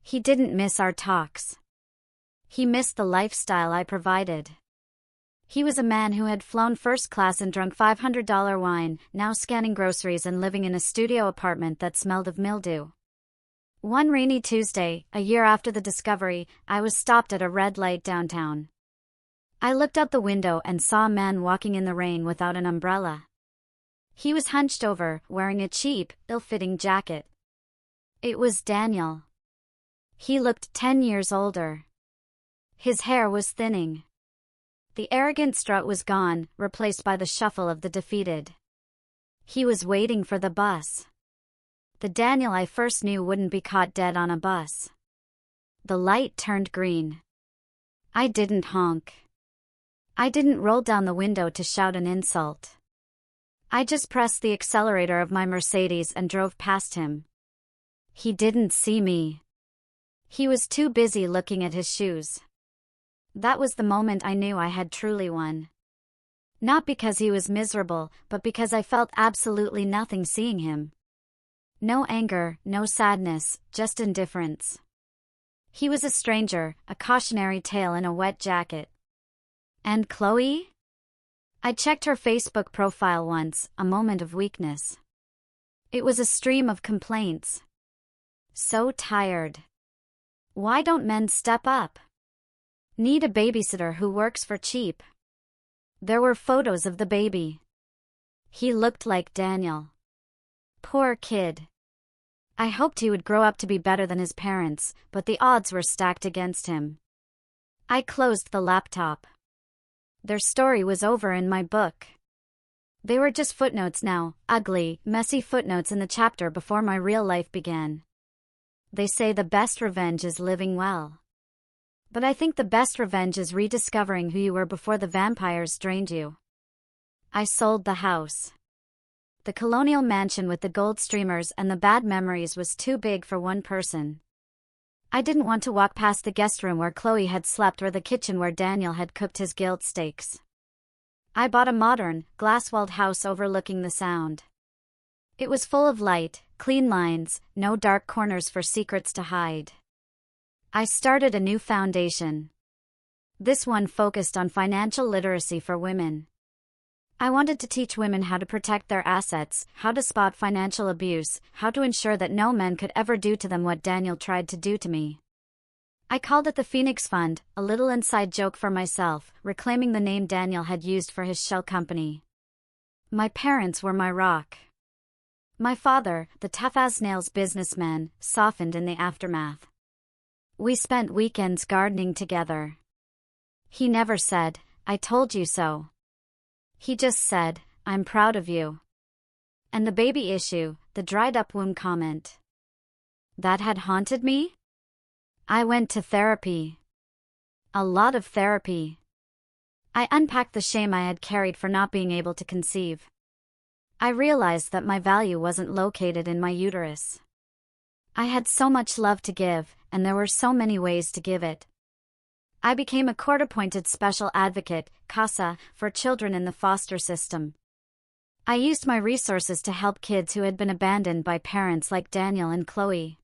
He didn't miss our talks. He missed the lifestyle I provided. He was a man who had flown first class and drunk $500 wine, now scanning groceries and living in a studio apartment that smelled of mildew. One rainy Tuesday, a year after the discovery, I was stopped at a red light downtown. I looked out the window and saw a man walking in the rain without an umbrella. He was hunched over, wearing a cheap, ill-fitting jacket. It was Daniel. He looked 10 years older. His hair was thinning. The arrogant strut was gone, replaced by the shuffle of the defeated. He was waiting for the bus. The Daniel I first knew wouldn't be caught dead on a bus. The light turned green. I didn't honk. I didn't roll down the window to shout an insult. I just pressed the accelerator of my Mercedes and drove past him. He didn't see me. He was too busy looking at his shoes. That was the moment I knew I had truly won. Not because he was miserable, but because I felt absolutely nothing seeing him. No anger, no sadness, just indifference. He was a stranger, a cautionary tale in a wet jacket. And Chloe? I checked her Facebook profile once, a moment of weakness. It was a stream of complaints. So tired. Why don't men step up? Need a babysitter who works for cheap. There were photos of the baby. He looked like Daniel. Poor kid. I hoped he would grow up to be better than his parents, but the odds were stacked against him. I closed the laptop. Their story was over in my book. They were just footnotes now, ugly, messy footnotes in the chapter before my real life began. They say the best revenge is living well. But I think the best revenge is rediscovering who you were before the vampires drained you. I sold the house. The colonial mansion with the gold streamers and the bad memories was too big for one person. I didn't want to walk past the guest room where Chloe had slept or the kitchen where Daniel had cooked his guilt steaks. I bought a modern, glass-walled house overlooking the Sound. It was full of light, clean lines, no dark corners for secrets to hide. I started a new foundation. This one focused on financial literacy for women. I wanted to teach women how to protect their assets, how to spot financial abuse, how to ensure that no man could ever do to them what Daniel tried to do to me. I called it the Phoenix Fund, a little inside joke for myself, reclaiming the name Daniel had used for his shell company. My parents were my rock. My father, the tough-as-nails businessman, softened in the aftermath. We spent weekends gardening together. He never said, "I told you so." He just said, "I'm proud of you." And the baby issue, the dried-up womb comment. That had haunted me? I went to therapy. A lot of therapy. I unpacked the shame I had carried for not being able to conceive. I realized that my value wasn't located in my uterus. I had so much love to give, and there were so many ways to give it. I became a court-appointed special advocate, CASA, for children in the foster system. I used my resources to help kids who had been abandoned by parents like Daniel and Chloe.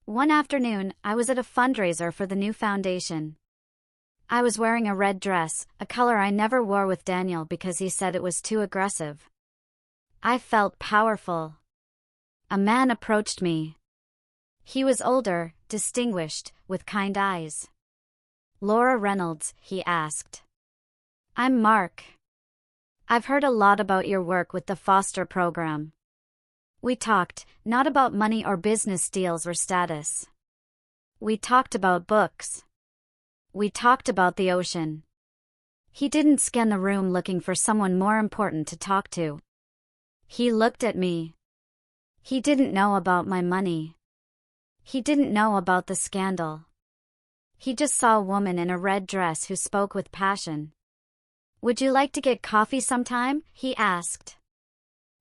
One afternoon, I was at a fundraiser for the new foundation. I was wearing a red dress, a color I never wore with Daniel because he said it was too aggressive. I felt powerful. A man approached me. He was older, distinguished, with kind eyes. "Laura Reynolds," he asked. "I'm Mark. I've heard a lot about your work with the foster program." We talked, not about money or business deals or status. We talked about books. We talked about the ocean. He didn't scan the room looking for someone more important to talk to. He looked at me. He didn't know about my money. He didn't know about the scandal. He just saw a woman in a red dress who spoke with passion. "Would you like to get coffee sometime?" he asked.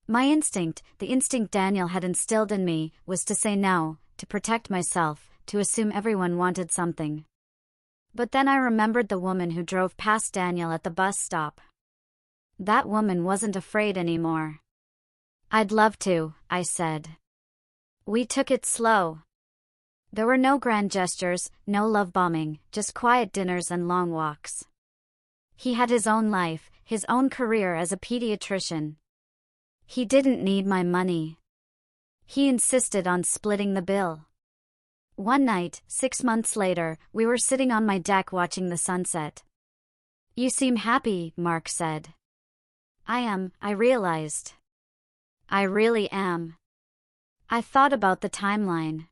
My instinct, the instinct Daniel had instilled in me, was to say no, to protect myself, to assume everyone wanted something. But then I remembered the woman who drove past Daniel at the bus stop. That woman wasn't afraid anymore. "I'd love to," I said. We took it slow. There were no grand gestures, no love bombing, just quiet dinners and long walks. He had his own life, his own career as a pediatrician. He didn't need my money. He insisted on splitting the bill. One night, 6 months later, we were sitting on my deck watching the sunset. "You seem happy," Mark said. "I am," I realized. "I really am." I thought about the timeline.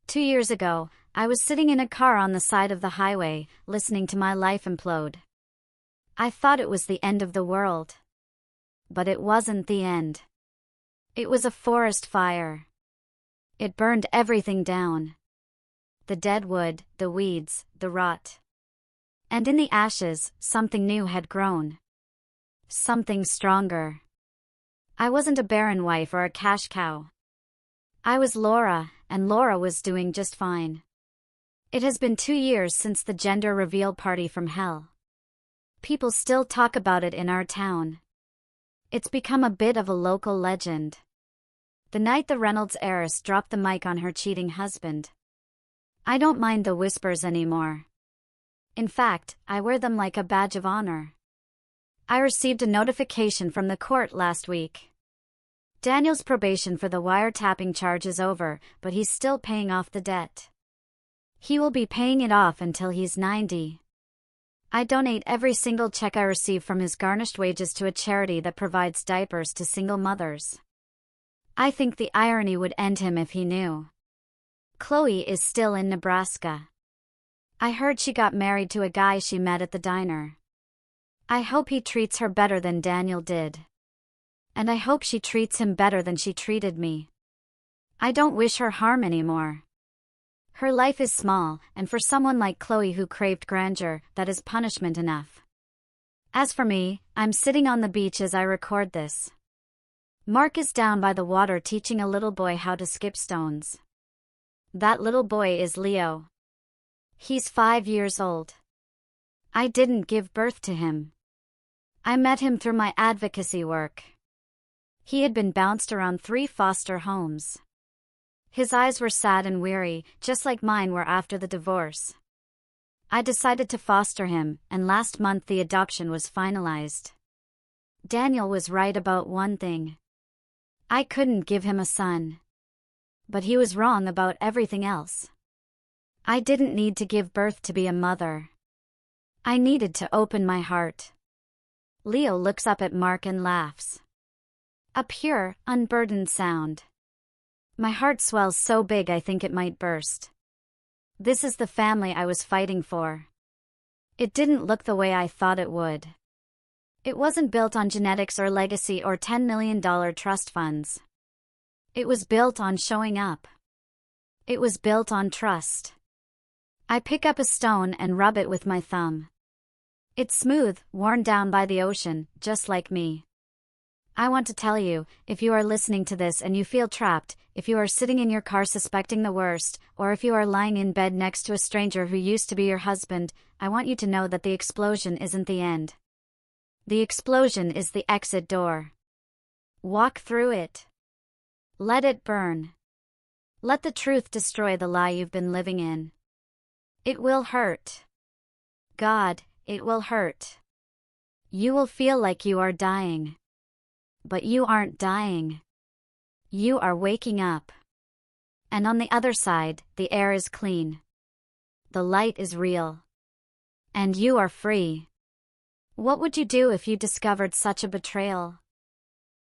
2 years ago, I was sitting in a car on the side of the highway, listening to my life implode. I thought it was the end of the world. But it wasn't the end. It was a forest fire. It burned everything down. The dead wood, the weeds, the rot. And in the ashes, something new had grown. Something stronger. I wasn't a barren wife or a cash cow. I was Laura, and Laura was doing just fine. It has been 2 years since the gender reveal party from hell. People still talk about it in our town. It's become a bit of a local legend. The night the Reynolds heiress dropped the mic on her cheating husband. I don't mind the whispers anymore. In fact, I wear them like a badge of honor. I received a notification from the court last week. Daniel's probation for the wiretapping charge is over, but he's still paying off the debt. He will be paying it off until he's 90. I donate every single check I receive from his garnished wages to a charity that provides diapers to single mothers. I think the irony would end him if he knew. Chloe is still in Nebraska. I heard she got married to a guy she met at the diner. I hope he treats her better than Daniel did. And I hope she treats him better than she treated me. I don't wish her harm anymore. Her life is small, and for someone like Chloe who craved grandeur, that is punishment enough. As for me, I'm sitting on the beach as I record this. Mark is down by the water teaching a little boy how to skip stones. That little boy is Leo. He's 5 years old. I didn't give birth to him. I met him through my advocacy work. He had been bounced around 3 foster homes. His eyes were sad and weary, just like mine were after the divorce. I decided to foster him, and last month the adoption was finalized. Daniel was right about one thing. I couldn't give him a son. But he was wrong about everything else. I didn't need to give birth to be a mother. I needed to open my heart. Leo looks up at Mark and laughs. A pure, unburdened sound. My heart swells so big I think it might burst. This is the family I was fighting for. It didn't look the way I thought it would. It wasn't built on genetics or legacy or $10 million trust funds. It was built on showing up. It was built on trust. I pick up a stone and rub it with my thumb. It's smooth, worn down by the ocean, just like me. I want to tell you, if you are listening to this and you feel trapped, if you are sitting in your car suspecting the worst, or if you are lying in bed next to a stranger who used to be your husband, I want you to know that the explosion isn't the end. The explosion is the exit door. Walk through it. Let it burn. Let the truth destroy the lie you've been living in. It will hurt. God, it will hurt. You will feel like you are dying. But you aren't dying. You are waking up. And on the other side, the air is clean. The light is real. And you are free. What would you do if you discovered such a betrayal?